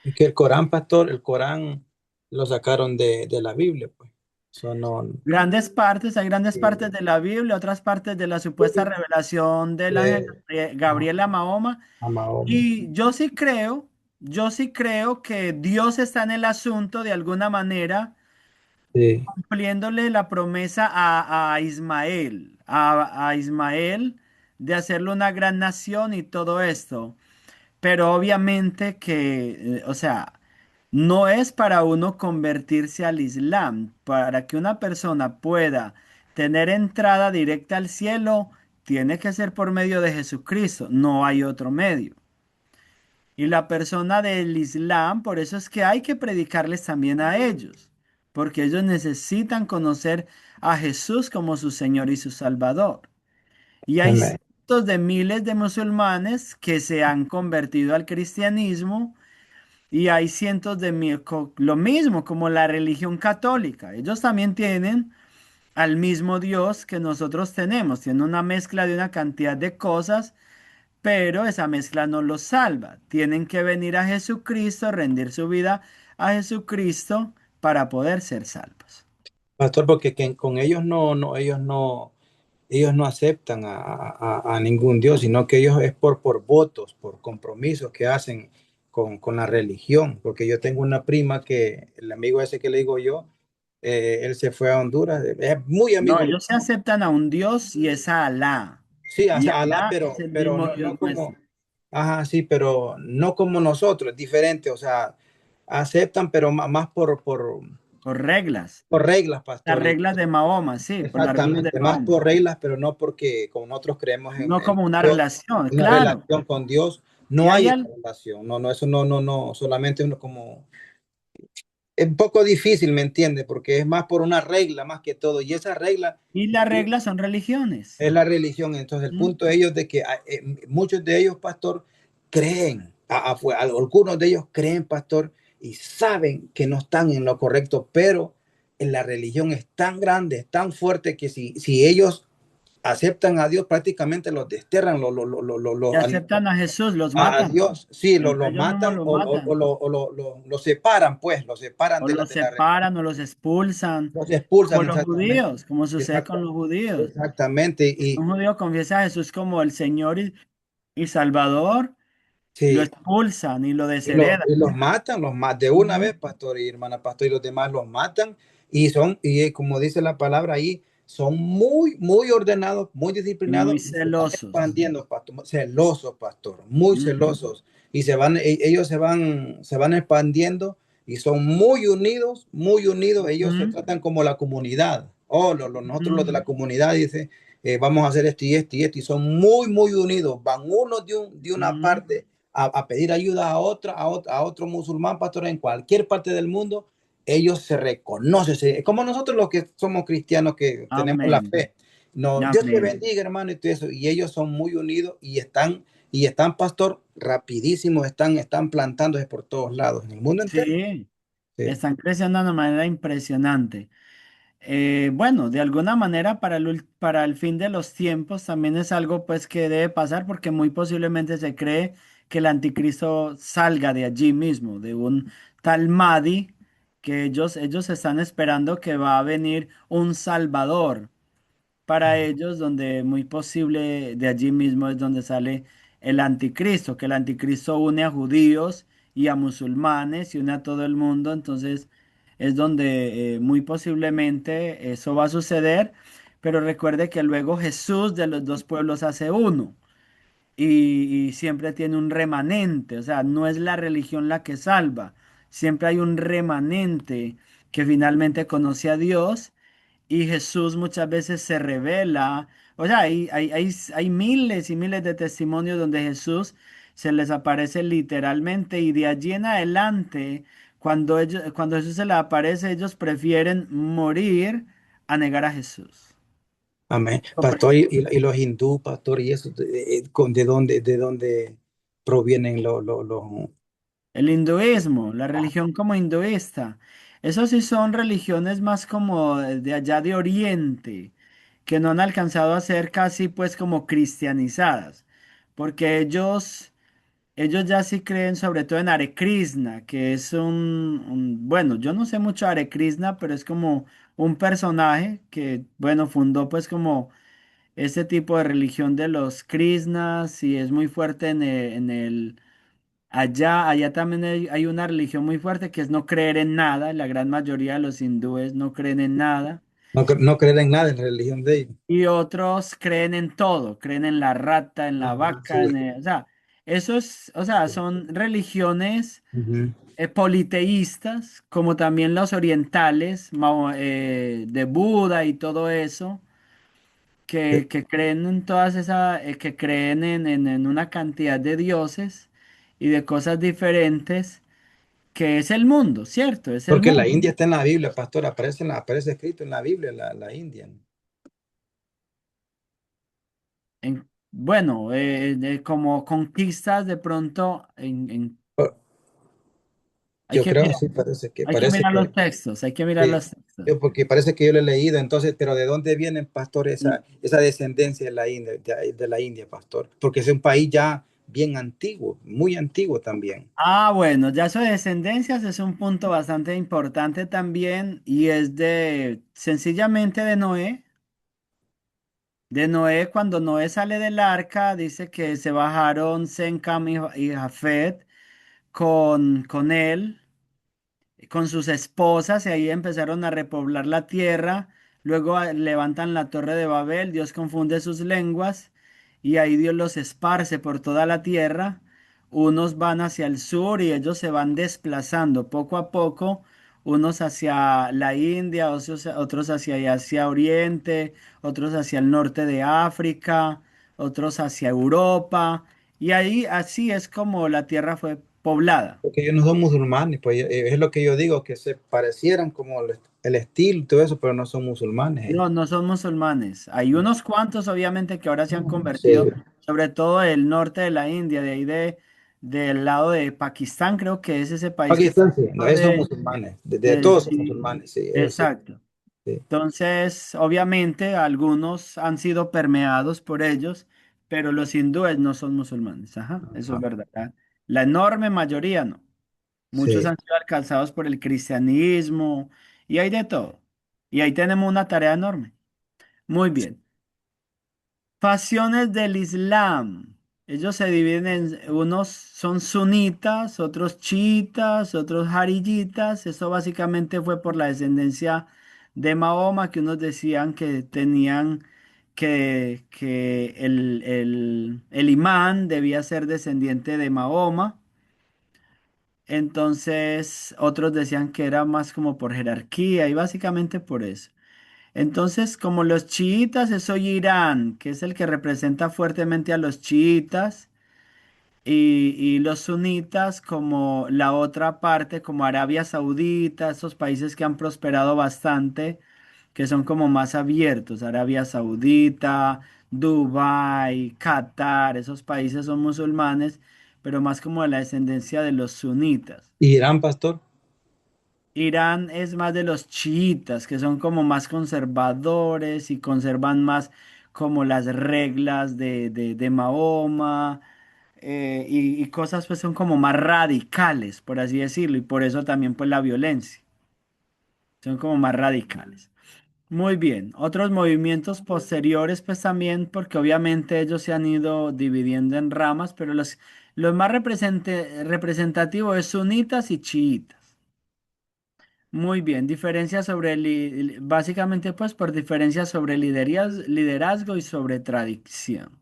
Y que el Corán, pastor, el Corán lo sacaron de la Biblia, pues. Eso no, Grandes partes, hay grandes partes eh, de la Biblia, otras partes de la supuesta revelación del ángel le- ajá, Gabriel a Mahoma. a Mahoma. Y yo sí creo que Dios está en el asunto de alguna manera, Sí, cumpliéndole la promesa a Ismael, a Ismael de hacerlo una gran nación y todo esto. Pero obviamente que, o sea, no es para uno convertirse al Islam. Para que una persona pueda tener entrada directa al cielo, tiene que ser por medio de Jesucristo. No hay otro medio. Y la persona del Islam, por eso es que hay que predicarles también a ellos, porque ellos necesitan conocer a Jesús como su Señor y su Salvador. Y hay amén. cientos de miles de musulmanes que se han convertido al cristianismo y hay cientos de mil, lo mismo como la religión católica. Ellos también tienen al mismo Dios que nosotros tenemos. Tienen una mezcla de una cantidad de cosas, pero esa mezcla no los salva. Tienen que venir a Jesucristo, rendir su vida a Jesucristo para poder ser salvos. Pastor, porque con ellos ellos no aceptan a ningún Dios, sino que ellos es por votos, por compromisos que hacen con la religión. Porque yo tengo una prima que, el amigo ese que le digo yo, él se fue a Honduras, es muy No, amigo mío. ellos se aceptan a un Dios y es a Alá. Sí, a Y Alá, Alá es el pero mismo no, Dios no como, nuestro. ajá, sí, pero no como nosotros, es diferente, o sea, aceptan, pero más Por reglas. por reglas, Las pastor. reglas de Mahoma, sí, por las reglas de Exactamente, más Mahoma. por reglas, pero no porque como nosotros creemos No en como una Dios, relación, una claro. relación con Dios, Y no hay hay al- esa relación, no, eso no, solamente uno como, es un poco difícil, ¿me entiende? Porque es más por una regla, más que todo, y esa regla y las reglas son religiones. es la religión. Entonces, el ¿Mm? punto de ellos de que muchos de ellos, pastor, creen, algunos de ellos creen, pastor, y saben que no están en lo correcto, pero la religión es tan grande, es tan fuerte que si ellos aceptan a Dios, prácticamente los desterran, Y aceptan a Jesús, los a matan. Dios, sí, Entre lo ellos mismos matan los matan. lo separan, pues, lo separan O los de la religión, separan o los expulsan, los como expulsan los exactamente, judíos, como sucede con exacta, los judíos. exactamente, y Un judío confiesa a Jesús como el Señor y Salvador, y lo sí, expulsan y lo y desheredan. los matan, los matan de una Ujú. vez, pastor y hermana pastor, y los demás los matan, y como dice la palabra ahí, son muy ordenados, muy Y disciplinados, muy y se van celosos. expandiendo, pastor, celosos, pastor, muy Ujú. celosos, y ellos se van expandiendo, y son muy unidos, ellos se Ujú. tratan como la comunidad, nosotros los de Ujú. la comunidad, dice, vamos a hacer esto y esto y esto, y son muy unidos, van unos de una Ujú. parte a pedir ayuda a otro musulmán, pastor, en cualquier parte del mundo, ellos se reconocen, es como nosotros los que somos cristianos que tenemos la Amén. fe. No, Dios te Amén. bendiga, hermano, y todo eso. Y ellos son muy unidos y están, pastor, rapidísimo, están plantándose por todos lados, en el mundo entero. Sí, Sí. están creciendo de una manera impresionante. Bueno, de alguna manera para el fin de los tiempos también es algo pues que debe pasar porque muy posiblemente se cree que el anticristo salga de allí mismo, de un tal Mahdi, que ellos están esperando que va a venir un Salvador para ellos, donde muy posible de allí mismo es donde sale el anticristo, que el anticristo une a judíos y a musulmanes y une a todo el mundo, entonces es donde muy posiblemente eso va a suceder, pero recuerde que luego Jesús de los dos pueblos hace uno y siempre tiene un remanente, o sea, no es la religión la que salva, siempre hay un remanente que finalmente conoce a Dios y Jesús muchas veces se revela. O sea, hay miles y miles de testimonios donde Jesús se les aparece literalmente y de allí en adelante, cuando Jesús se les aparece, ellos prefieren morir a negar a Jesús. Amén. Lo Pastor, prefieren. y los hindú, pastor, y eso, de dónde provienen El hinduismo, la religión como hinduista, esos sí son religiones más como de allá de Oriente, que no han alcanzado a ser casi pues como cristianizadas, porque ellos ya sí creen sobre todo en Hare Krishna, que es bueno, yo no sé mucho de Hare Krishna, pero es como un personaje que, bueno, fundó pues como ese tipo de religión de los Krishnas y es muy fuerte allá también hay una religión muy fuerte que es no creer en nada. La gran mayoría de los hindúes no creen en nada. no creer en nada en la religión de ellos. Y otros creen en todo, creen en la rata, en la Ajá, sí. vaca, o sea, o sea, son religiones Ujú. politeístas, como también los orientales, de Buda y todo eso, que creen en todas esas, que creen en una cantidad de dioses y de cosas diferentes que es el mundo, ¿cierto? Es el Porque la mundo. India está en la Biblia, pastor, aparece escrito en la Biblia, la India. Bueno, como conquistas de pronto Oh, hay yo que creo, mirar, sí, hay que mirar los textos, hay que mirar sí, los textos. porque parece que yo lo he leído, entonces, pero ¿de dónde viene, pastor, Mm. esa descendencia de la India, de la India, pastor? Porque es un país ya bien antiguo, muy antiguo también. Bueno, ya eso de descendencias es un punto bastante importante también y es sencillamente de Noé. De Noé, cuando Noé sale del arca, dice que se bajaron Sem, Cam y Jafet con él, con sus esposas, y ahí empezaron a repoblar la tierra. Luego levantan la torre de Babel, Dios confunde sus lenguas, y ahí Dios los esparce por toda la tierra. Unos van hacia el sur y ellos se van desplazando poco a poco, unos hacia la India, otros hacia Oriente, otros hacia el norte de África, otros hacia Europa, y ahí así es como la tierra fue poblada. Porque ellos no son musulmanes, pues es lo que yo digo, que se parecieran como el estilo y todo eso, pero no son musulmanes ellos. No, no son musulmanes. Hay unos cuantos, obviamente, que ahora se han Sí, convertido, sobre todo el norte de la India, de ahí del lado de Pakistán, creo que es ese país que está Pakistán, sí, no, al lado esos son musulmanes, de todos son sí, musulmanes, sí, ellos sí, exacto. sí. Entonces, obviamente, algunos han sido permeados por ellos, pero los hindúes no son musulmanes. Ajá, eso es Ajá, verdad. La enorme mayoría no. Muchos sí. han sido alcanzados por el cristianismo y hay de todo. Y ahí tenemos una tarea enorme. Muy bien. Pasiones del Islam. Ellos se dividen en, unos son sunitas, otros chiitas, otros jariyitas. Eso básicamente fue por la descendencia de Mahoma, que unos decían que tenían que el imán debía ser descendiente de Mahoma. Entonces, otros decían que era más como por jerarquía y básicamente por eso. Entonces, como los chiitas, es hoy Irán, que es el que representa fuertemente a los chiitas, y los sunitas como la otra parte, como Arabia Saudita, esos países que han prosperado bastante, que son como más abiertos, Arabia Saudita, Dubái, Qatar, esos países son musulmanes, pero más como de la descendencia de los sunitas. Irán, pastor. Irán es más de los chiitas, que son como más conservadores y conservan más como las reglas de Mahoma, y cosas pues son como más radicales, por así decirlo, y por eso también pues la violencia, son como más radicales. Muy bien, otros movimientos posteriores pues también, porque obviamente ellos se han ido dividiendo en ramas, pero los más representativos es sunitas y chiitas. Muy bien, diferencias sobre, básicamente pues por diferencias sobre liderazgo y sobre tradición,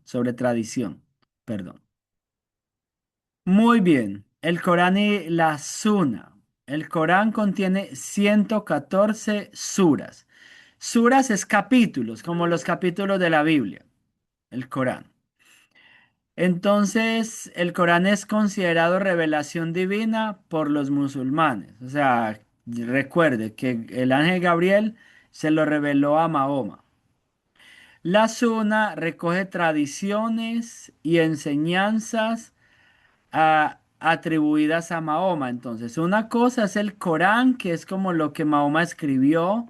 perdón. Muy bien, el Corán y la Suna. El Corán contiene 114 suras. Suras es capítulos, como los capítulos de la Biblia, el Corán. Entonces, el Corán es considerado revelación divina por los musulmanes. O sea, recuerde que el ángel Gabriel se lo reveló a Mahoma. La Suna recoge tradiciones y enseñanzas atribuidas a Mahoma. Entonces, una cosa es el Corán, que es como lo que Mahoma escribió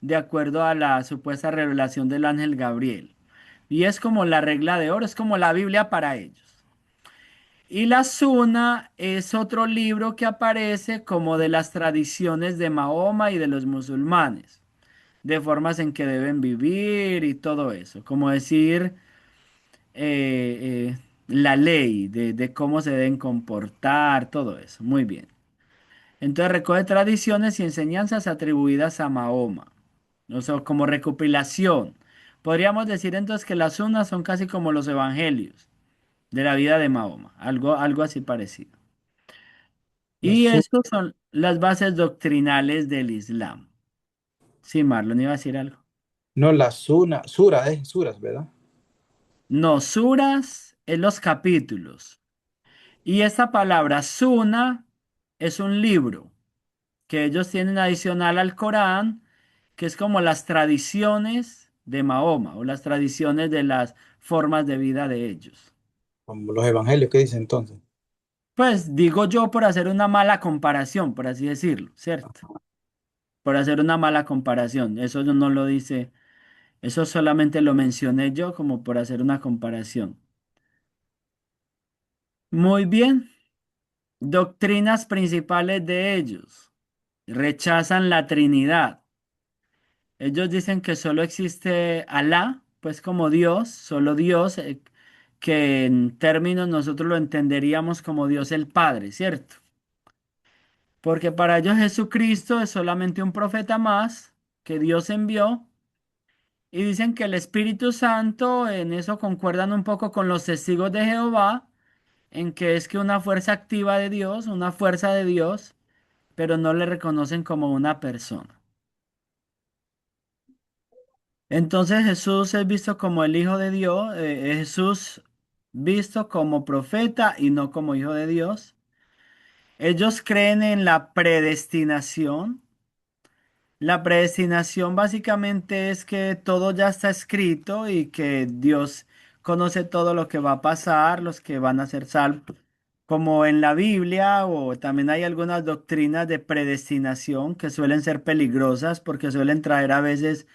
de acuerdo a la supuesta revelación del ángel Gabriel. Y es como la regla de oro, es como la Biblia para ellos. Y la Suna es otro libro que aparece como de las tradiciones de Mahoma y de los musulmanes, de formas en que deben vivir y todo eso, como decir la ley de cómo se deben comportar, todo eso. Muy bien. Entonces recoge tradiciones y enseñanzas atribuidas a Mahoma, o sea, como recopilación. Podríamos decir entonces que las Sunas son casi como los evangelios de la vida de Mahoma, algo así parecido. La Y su- estas son las bases doctrinales del Islam. Sí, Marlon, iba a decir algo. no, la suna, sura, suras, ¿verdad? No, suras en los capítulos. Y esta palabra suna es un libro que ellos tienen adicional al Corán, que es como las tradiciones de Mahoma o las tradiciones de las formas de vida de ellos. Como los evangelios, ¿qué dice entonces? Pues digo yo por hacer una mala comparación, por así decirlo, ¿cierto? Por hacer una mala comparación. Eso no lo dice. Eso solamente lo mencioné yo como por hacer una comparación. Muy bien. Doctrinas principales de ellos. Rechazan la Trinidad. Ellos dicen que solo existe Alá, pues como Dios, solo Dios, que en términos nosotros lo entenderíamos como Dios el Padre, ¿cierto? Porque para ellos Jesucristo es solamente un profeta más que Dios envió. Y dicen que el Espíritu Santo, en eso concuerdan un poco con los testigos de Jehová, en que es que una fuerza activa de Dios, una fuerza de Dios, pero no le reconocen como una persona. Entonces Jesús es visto como el Hijo de Dios, Jesús visto como profeta y no como Hijo de Dios. Ellos creen en la predestinación. La predestinación básicamente es que todo ya está escrito y que Dios conoce todo lo que va a pasar, los que van a ser salvos, como en la Biblia, o también hay algunas doctrinas de predestinación que suelen ser peligrosas porque suelen traer a veces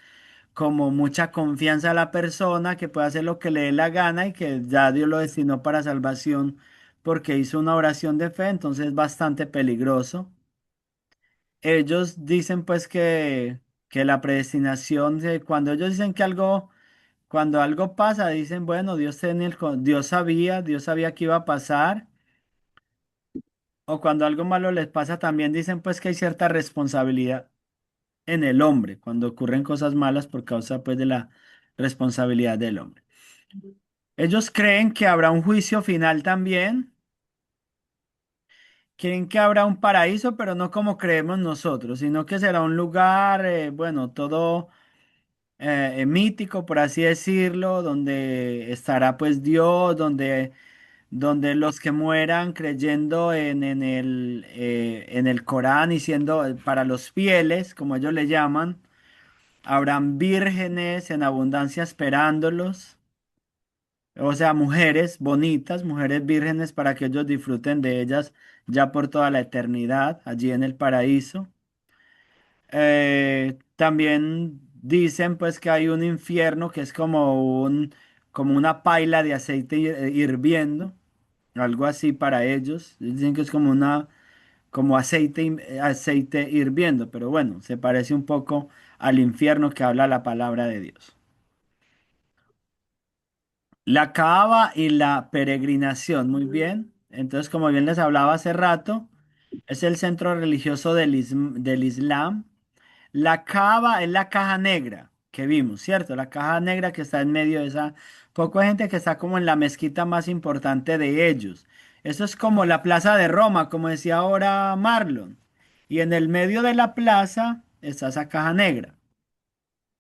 como mucha confianza a la persona que puede hacer lo que le dé la gana y que ya Dios lo destinó para salvación porque hizo una oración de fe, entonces es bastante peligroso. Ellos dicen pues que la predestinación, cuando ellos dicen que algo, cuando algo pasa, dicen, bueno, Dios sabía que iba a pasar. O cuando algo malo les pasa, también dicen pues que hay cierta responsabilidad en el hombre, cuando ocurren cosas malas por causa pues de la responsabilidad del hombre. Ellos creen que habrá un juicio final también, creen que habrá un paraíso, pero no como creemos nosotros, sino que será un lugar, bueno, todo mítico, por así decirlo, donde estará pues Dios, donde los que mueran creyendo en el Corán y siendo para los fieles, como ellos le llaman, habrán vírgenes en abundancia esperándolos, o sea, mujeres bonitas, mujeres vírgenes para que ellos disfruten de ellas ya por toda la eternidad, allí en el paraíso. También dicen pues que hay un infierno que es como una paila de aceite hirviendo, algo así para ellos. Dicen que es como aceite hirviendo, pero bueno, se parece un poco al infierno que habla la palabra de Dios. La Kaaba y la peregrinación, muy bien. Entonces, como bien les hablaba hace rato, es el centro religioso del Islam. La Kaaba es la caja negra que vimos, ¿cierto? La caja negra que está en medio de esa. Poco hay gente que está como en la mezquita más importante de ellos. Eso es como la plaza de Roma, como decía ahora Marlon. Y en el medio de la plaza está esa caja negra,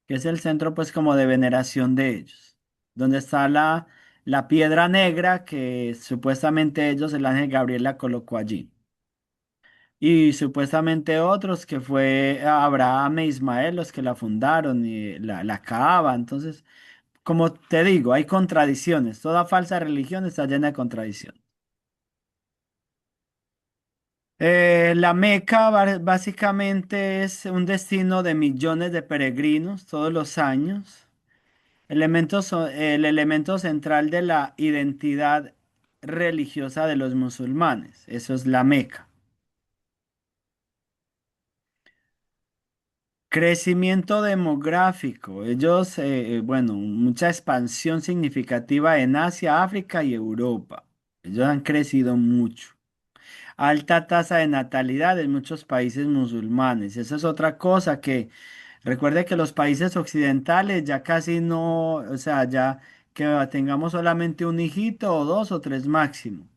que es el centro pues como de veneración de ellos. Donde está la piedra negra que supuestamente ellos, el ángel Gabriel la colocó allí. Y supuestamente otros que fue Abraham e Ismael los que la fundaron y la Kaaba. Entonces, como te digo, hay contradicciones. Toda falsa religión está llena de contradicciones. La Meca básicamente es un destino de millones de peregrinos todos los años. El elemento central de la identidad religiosa de los musulmanes. Eso es la Meca. Crecimiento demográfico. Ellos, bueno, mucha expansión significativa en Asia, África y Europa. Ellos han crecido mucho. Alta tasa de natalidad en muchos países musulmanes. Esa es otra cosa que recuerde que los países occidentales ya casi no, o sea, ya que tengamos solamente un hijito o dos o tres máximo.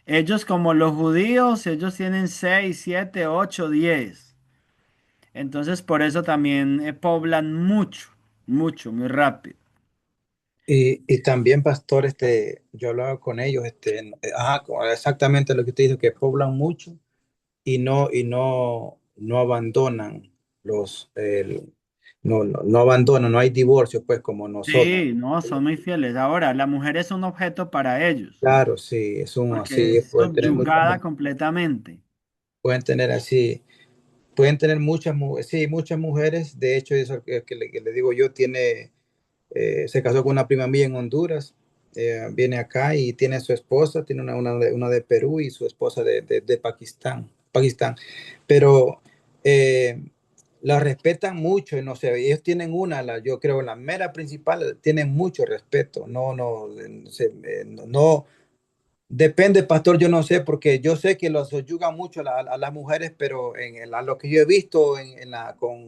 Ellos como los judíos, ellos tienen seis, siete, ocho, 10. Entonces, por eso también poblan mucho, mucho, muy rápido. Y también, pastor, yo hablaba con ellos, exactamente lo que usted dijo, que poblan mucho y no abandonan no abandonan, no hay divorcio, pues como nosotros. Sí, no, son muy fieles. Ahora, la mujer es un objeto para ellos, Claro, sí, es un porque así, es subyugada completamente. pueden tener así, pueden tener sí, muchas mujeres. De hecho, eso que le digo yo, se casó con una prima mía en Honduras, viene acá y tiene a su esposa, tiene una de Perú y su esposa de Pakistán, pero eh, la respetan mucho y no sé, ellos tienen yo creo, la mera principal, tienen mucho respeto, no, depende, pastor, yo no sé, porque yo sé que los subyugan mucho a las mujeres, pero a lo que yo he visto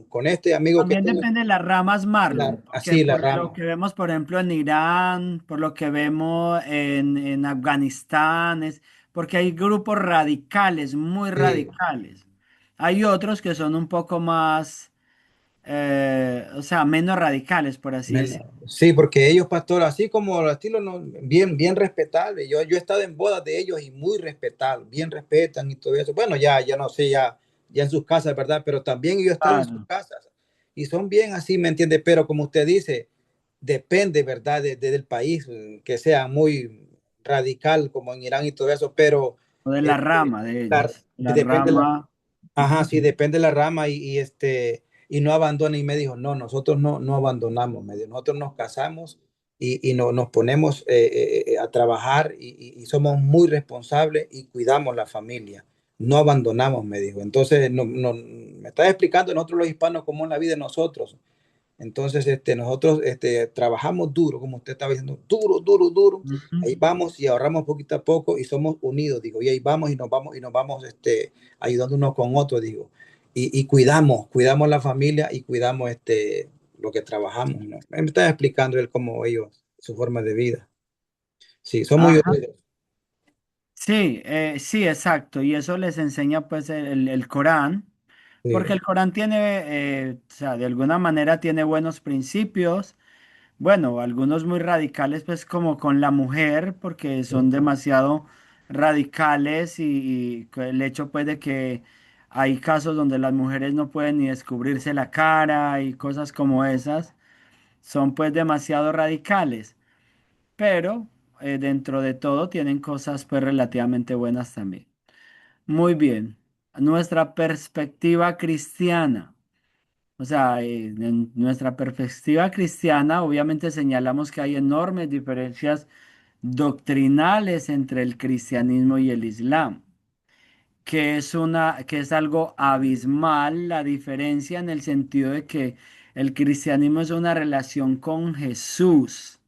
con este amigo que También tengo, depende de las ramas Marlon, porque así la por lo rama. que vemos, por ejemplo, en Irán, por lo que vemos en Afganistán, es porque hay grupos radicales, muy Sí. radicales. Hay otros que son un poco más, o sea, menos radicales, por así decirlo. Sí, porque ellos, pastor, así como el estilo, no, bien, bien respetable. Yo he estado en bodas de ellos y muy respetable, bien respetan y todo eso. Bueno, ya no sé, ya en sus casas, ¿verdad? Pero también yo he estado en sus Claro. casas y son bien así, ¿me entiende? Pero como usted dice, depende, ¿verdad? Del país, que sea muy radical como en Irán y todo eso, pero O de la este, rama de la- ellos. La depende la, rama. ajá, sí, depende la rama y no abandona. Y me dijo, no, nosotros no abandonamos, me dijo, nosotros nos casamos y no, nos ponemos a trabajar y somos muy responsables y cuidamos la familia. No abandonamos, me dijo. Entonces, me está explicando nosotros los hispanos cómo es la vida de nosotros. Entonces, nosotros trabajamos duro, como usted estaba diciendo, duro, duro, duro. Ujú. Ahí vamos y ahorramos poquito a poco y somos unidos, digo, y ahí vamos y nos vamos ayudando unos con otros, digo. Y cuidamos la familia y cuidamos lo que trabajamos, ¿no? Me estaba explicando él cómo ellos, su forma de vida. Sí, son muy Ajá. unidos. Sí, sí, exacto. Y eso les enseña pues el Corán, porque Sí, el Corán tiene, o sea, de alguna manera tiene buenos principios. Bueno, algunos muy radicales, pues como con la mujer, porque son demasiado radicales y el hecho pues de que hay casos donde las mujeres no pueden ni descubrirse la cara y cosas como esas, son pues demasiado radicales, pero dentro de todo tienen cosas pues relativamente buenas también. Muy bien, nuestra perspectiva cristiana. O sea, en nuestra perspectiva cristiana, obviamente señalamos que hay enormes diferencias doctrinales entre el cristianismo y el islam, que es algo abismal la diferencia en el sentido de que el cristianismo es una relación con Jesús.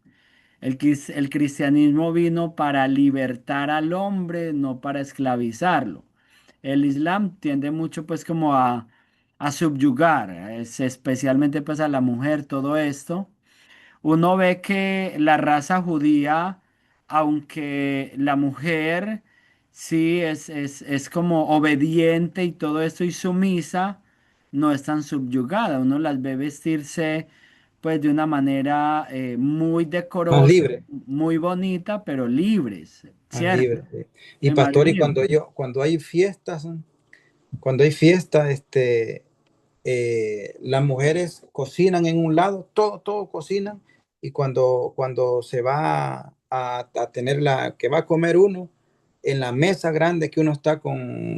El cristianismo vino para libertar al hombre, no para esclavizarlo. El islam tiende mucho pues como a subyugar, especialmente pues a la mujer, todo esto. Uno ve que la raza judía, aunque la mujer sí es como obediente y todo esto y sumisa, no es tan subyugada. Uno las ve vestirse pues de una manera muy más decorosa, libre, muy bonita, pero libres, más ¿cierto? libre. Sí. Y Sí, más pastor, y libre. cuando hay fiestas, las mujeres cocinan en un lado, todo cocinan, y cuando se va a tener que va a comer uno, en la mesa grande que uno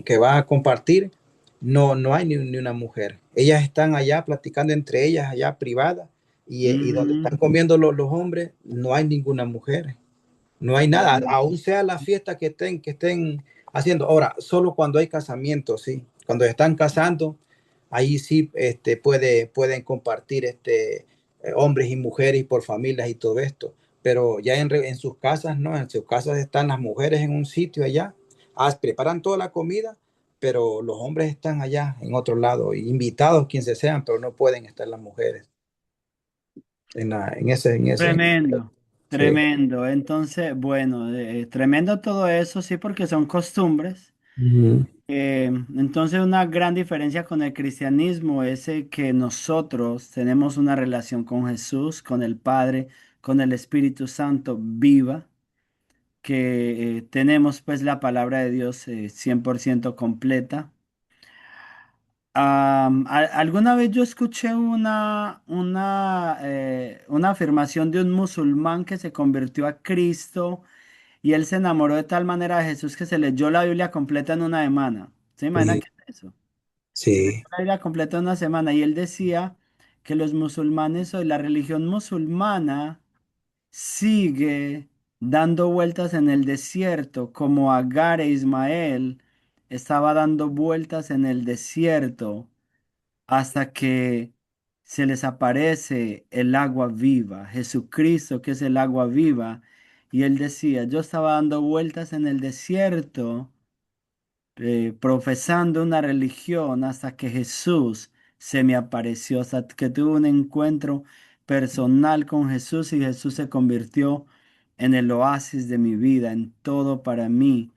que va a compartir, no hay ni una mujer. Ellas están allá platicando entre ellas, allá privadas, y donde Mm, están comiendo los hombres, no hay ninguna mujer. No hay nada, aún sea la fiesta que estén haciendo. Ahora, solo cuando hay casamiento, sí. Cuando están casando, ahí sí pueden compartir hombres y mujeres y por familias y todo esto. Pero ya en sus casas, no, en sus casas están las mujeres en un sitio allá, preparan toda la comida, pero los hombres están allá en otro lado, invitados quien se sean, pero no pueden estar las mujeres en ese. tremendo, Sí. tremendo. Entonces, bueno, tremendo todo eso, sí, porque son costumbres. Ujú. Entonces, una gran diferencia con el cristianismo es que nosotros tenemos una relación con Jesús, con el Padre, con el Espíritu Santo viva, que tenemos pues la palabra de Dios 100% completa. Alguna vez yo escuché una afirmación de un musulmán que se convirtió a Cristo y él se enamoró de tal manera de Jesús que se leyó la Biblia completa en una semana. ¿Se imagina Sí, qué es eso? Se leyó sí. la Biblia completa en una semana y él decía que los musulmanes o la religión musulmana sigue dando vueltas en el desierto como Agar e Ismael estaba dando vueltas en el desierto hasta que se les aparece el agua viva, Jesucristo que es el agua viva. Y él decía, yo estaba dando vueltas en el desierto profesando una religión hasta que Jesús se me apareció, hasta que tuve un encuentro personal con Jesús y Jesús se convirtió en el oasis de mi vida, en todo para mí.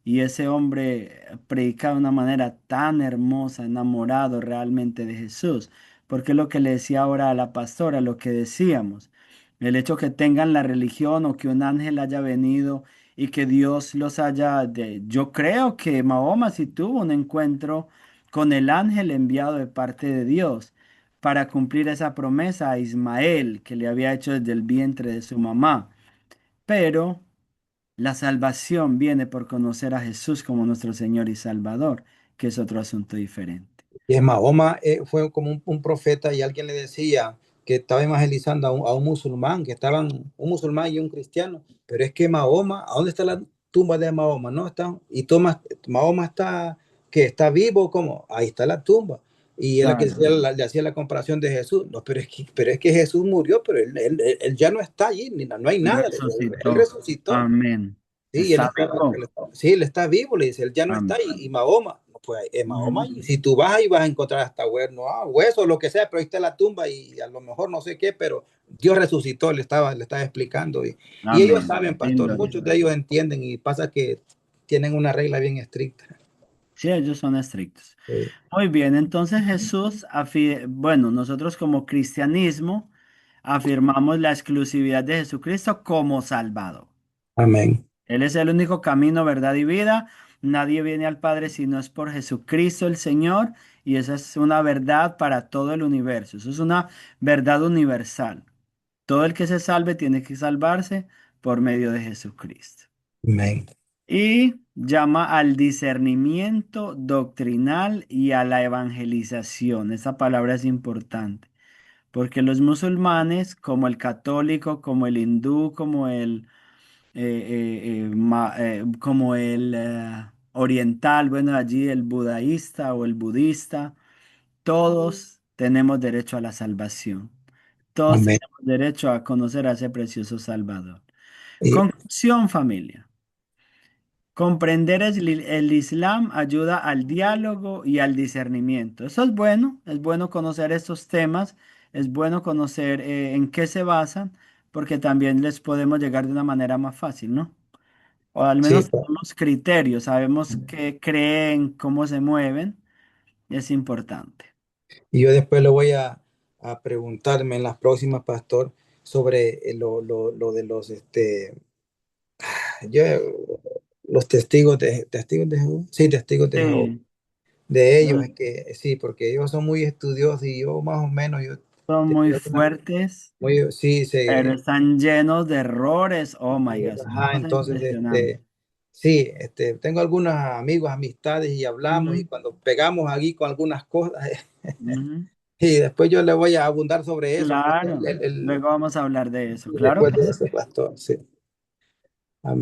Y ese hombre predicaba de una manera tan hermosa, enamorado realmente de Jesús, porque es lo que le decía ahora a la pastora, lo que decíamos, el hecho que tengan la religión o que un ángel haya venido y que Dios los haya Yo creo que Mahoma sí tuvo un encuentro con el ángel enviado de parte de Dios para cumplir esa promesa a Ismael que le había hecho desde el vientre de su mamá. Pero La salvación viene por conocer a Jesús como nuestro Señor y Salvador, que es otro asunto diferente. Y es Mahoma fue como un profeta y alguien le decía que estaba evangelizando a un musulmán, que estaban un musulmán y un cristiano, pero es que Mahoma, ¿a dónde está la tumba de Mahoma? No está, y Mahoma está, que está vivo, como ahí está la tumba. Y era que Claro, le hacía la comparación de Jesús. No, pero es que Jesús murió, pero él ya no está allí, no hay nada. Él resucitó. resucitó. Amén. Sí, Está vivo. sí, él está vivo, le dice, él ya no está Amén. ahí. Y Mahoma, no, pues es Mahoma, Ujú. y si tú vas ahí vas a encontrar hasta huesos, lo que sea, pero ahí está la tumba y a lo mejor no sé qué, pero Dios resucitó, le estaba explicando. Y ellos Amén. saben, pastor, Lindo muchos eso. de ellos entienden y pasa que tienen una regla bien estricta. Sí, ellos son estrictos. Sí. Muy bien, entonces Jesús, bueno, nosotros como cristianismo afirmamos la exclusividad de Jesucristo como Salvador. Amén, Él es el único camino, verdad y vida. Nadie viene al Padre si no es por Jesucristo el Señor. Y esa es una verdad para todo el universo. Eso es una verdad universal. Todo el que se salve tiene que salvarse por medio de Jesucristo. amén, Y llama al discernimiento doctrinal y a la evangelización. Esa palabra es importante, porque los musulmanes, como el católico, como el hindú, como el oriental, bueno, allí el budaísta o el budista, todos tenemos derecho a la salvación. Todos amén. tenemos derecho a conocer a ese precioso Salvador. Y, Conclusión, familia. Comprender el Islam ayuda al diálogo y al discernimiento. Eso es bueno conocer estos temas, es bueno conocer en qué se basan, porque también les podemos llegar de una manera más fácil, ¿no? O al sí, menos tenemos criterios, sabemos qué creen, cómo se mueven, es importante. y yo después le voy a preguntarme en las próximas, pastor, sobre lo de los, yo, los testigos de Jehová, sí, testigos de Jehová, Sí, de ellos, es son que sí, porque ellos son muy estudiosos y yo más o menos, yo son muy tengo fuertes, muy, sí, pero están llenos de errores. Oh my God, son una ajá, cosa entonces, impresionante. sí, tengo algunos amigos, amistades y hablamos y Ujú, cuando pegamos aquí con algunas cosas, ujú. y después yo le voy a abundar sobre eso, pues, Claro, luego vamos a hablar de eso, claro después que de sí. eso, pastor, sí,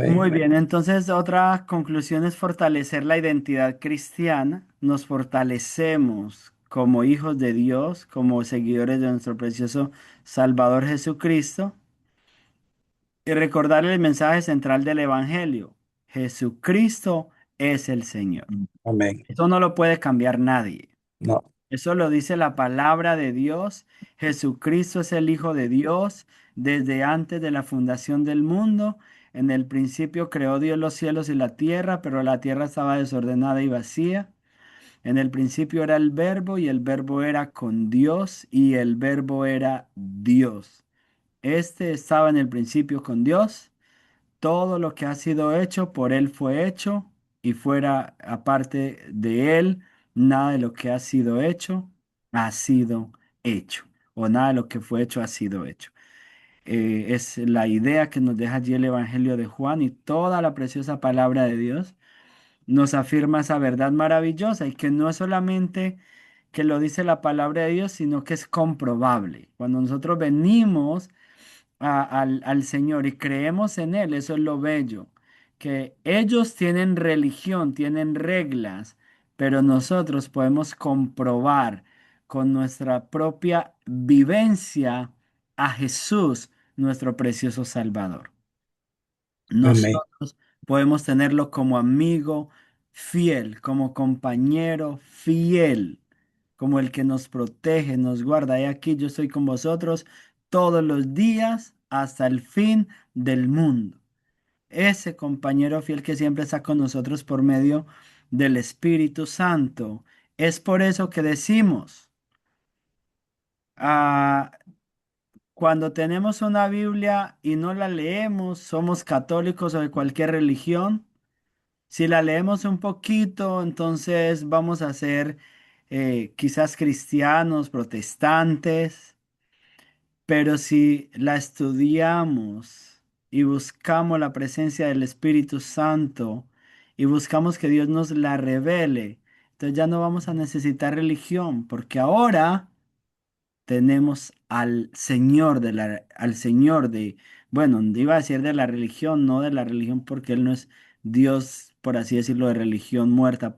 Muy amén, bien, entonces otra conclusión es fortalecer la identidad cristiana. Nos fortalecemos como hijos de Dios, como seguidores de nuestro precioso Salvador Jesucristo y recordar el mensaje central del Evangelio. Jesucristo es el Señor. amén, Eso no lo puede cambiar nadie. no, Eso lo dice la palabra de Dios. Jesucristo es el Hijo de Dios desde antes de la fundación del mundo. En el principio creó Dios los cielos y la tierra, pero la tierra estaba desordenada y vacía. En el principio era el Verbo y el Verbo era con Dios y el Verbo era Dios. Este estaba en el principio con Dios. Todo lo que ha sido hecho por Él fue hecho y fuera aparte de Él, nada de lo que ha sido hecho ha sido hecho o nada de lo que fue hecho ha sido hecho. Es la idea que nos deja allí el Evangelio de Juan y toda la preciosa palabra de Dios nos afirma esa verdad maravillosa y que no es solamente que lo dice la palabra de Dios, sino que es comprobable. Cuando nosotros venimos al Señor y creemos en Él, eso es lo bello, que ellos tienen religión, tienen reglas, pero nosotros podemos comprobar con nuestra propia vivencia a Jesús, nuestro precioso Salvador. amén, Nosotros podemos tenerlo como amigo fiel, como compañero fiel, como el que nos protege, nos guarda. Y aquí yo estoy con vosotros todos los días hasta el fin del mundo. Ese compañero fiel que siempre está con nosotros por medio del Espíritu Santo. Es por eso que decimos, ah, cuando tenemos una Biblia y no la leemos, somos católicos o de cualquier religión. Si la leemos un poquito, entonces vamos a ser quizás cristianos, protestantes, pero si la estudiamos y buscamos la presencia del Espíritu Santo y buscamos que Dios nos la revele, entonces ya no vamos a necesitar religión, porque ahora tenemos al Señor de, bueno, iba a decir de la religión, no de la religión porque Él no es Dios, por así decirlo, de religión muerta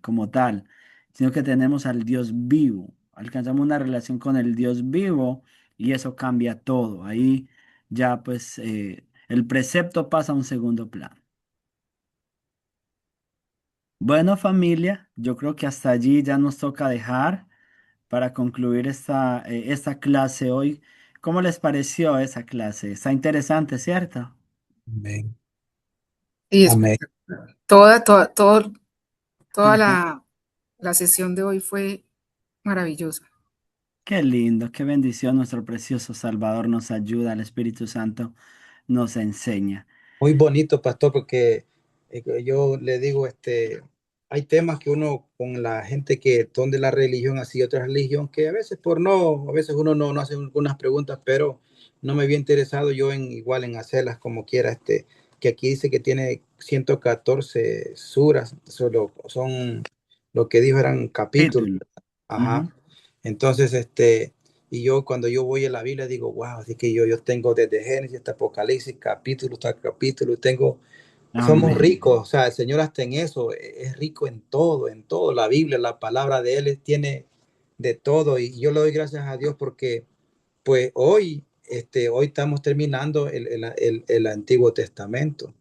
como tal, sino que tenemos al Dios vivo. Alcanzamos una relación con el Dios vivo y eso cambia todo. Ahí ya pues el precepto pasa a un segundo plano. Bueno, familia, yo creo que hasta allí ya nos toca dejar para concluir esta clase hoy. ¿Cómo les pareció esa clase? Está interesante, ¿cierto? Amén. Y Amén. espectacular. Toda la sesión de hoy fue maravillosa. Qué lindo, qué bendición. Nuestro precioso Salvador nos ayuda, el Espíritu Santo nos enseña. Muy bonito, pastor, porque yo le digo, hay temas que uno con la gente que son de la religión así, otra religión, que a veces uno no hace algunas preguntas, pero no me había interesado yo en igual en hacerlas como quiera, que aquí dice que tiene 114 suras, solo son lo que dijo eran capítulos, Título. ajá. Ujú. Entonces, y yo cuando yo voy a la Biblia digo, wow, así que yo tengo desde Génesis hasta Apocalipsis, capítulo tras capítulo, somos Amén. ricos, o sea, el Señor hasta en eso, es rico en todo, la Biblia, la palabra de Él tiene de todo, y yo le doy gracias a Dios porque, pues hoy estamos terminando el Antiguo Testamento,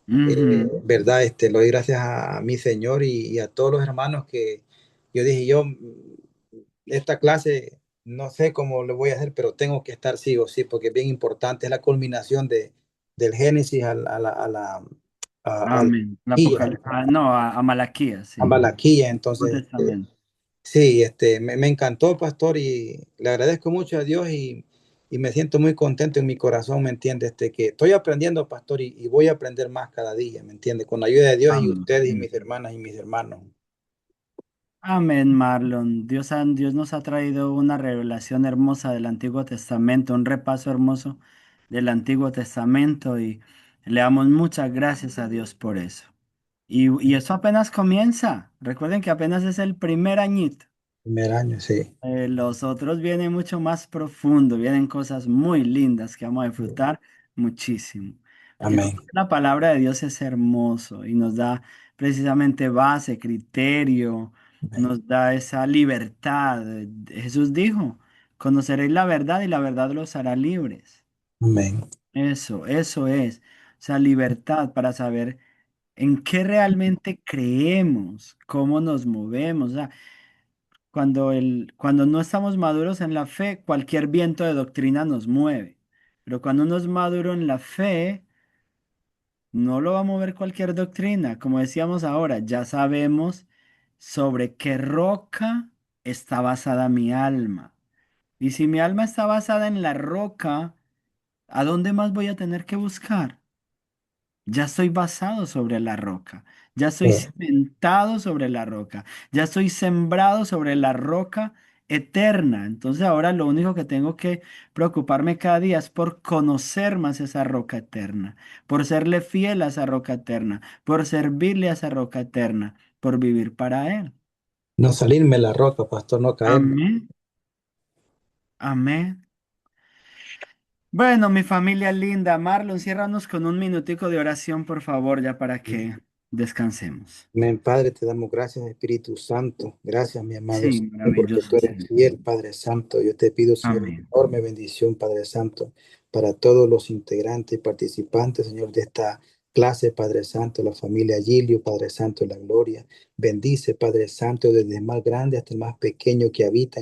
Ujú. ¿verdad? Le doy gracias a mi Señor y a todos los hermanos que yo dije, esta clase no sé cómo lo voy a hacer, pero tengo que estar sí o sí, porque es bien importante, es la culminación del Génesis a la Amén. Malaquía, No, a Malaquías, a sí. Malaquía. Nuevo Entonces, Testamento. sí, me encantó, pastor, y le agradezco mucho a Dios y me siento muy contento en mi corazón, ¿me entiende? Que estoy aprendiendo, pastor, y voy a aprender más cada día, ¿me entiende? Con la ayuda de Dios y ustedes y Amén. mis hermanas y mis hermanos. Amén, Marlon. Dios nos ha traído una revelación hermosa del Antiguo Testamento, un repaso hermoso del Antiguo Testamento y le damos muchas gracias a Dios por eso. Y eso apenas comienza. Recuerden que apenas es el primer añito. Primer año, sí. Los otros vienen mucho más profundo, vienen cosas muy lindas que vamos a disfrutar muchísimo. Porque Amén. conocer la palabra de Dios es hermoso y nos da precisamente base, criterio, Amén. nos da esa libertad. Jesús dijo, conoceréis la verdad y la verdad los hará libres. Amén. Eso es. O sea, libertad para saber en qué realmente creemos, cómo nos movemos. O sea, cuando no estamos maduros en la fe, cualquier viento de doctrina nos mueve. Pero cuando uno es maduro en la fe, no lo va a mover cualquier doctrina. Como decíamos ahora, ya sabemos sobre qué roca está basada mi alma. Y si mi alma está basada en la roca, ¿a dónde más voy a tener que buscar? Ya estoy basado sobre la roca, ya estoy Sí. cimentado sobre la roca, ya estoy sembrado sobre la roca eterna. Entonces ahora lo único que tengo que preocuparme cada día es por conocer más esa roca eterna, por serle fiel a esa roca eterna, por servirle a esa roca eterna, por vivir para Él. No salirme la roca, pastor, no caerme. Amén, amén. Bueno, mi familia linda, Marlon, ciérranos con un minutico de oración, por favor, ya para que descansemos. Amén, Padre, te damos gracias, Espíritu Santo. Gracias, mi amado Sí, Señor, porque maravilloso, tú eres sí. fiel, Padre Santo. Yo te pido, Señor, una Amén. enorme bendición, Padre Santo, para todos los integrantes y participantes, Señor, de esta clase, Padre Santo, la familia Gilio, Padre Santo, la gloria. Bendice, Padre Santo, desde el más grande hasta el más pequeño que habitan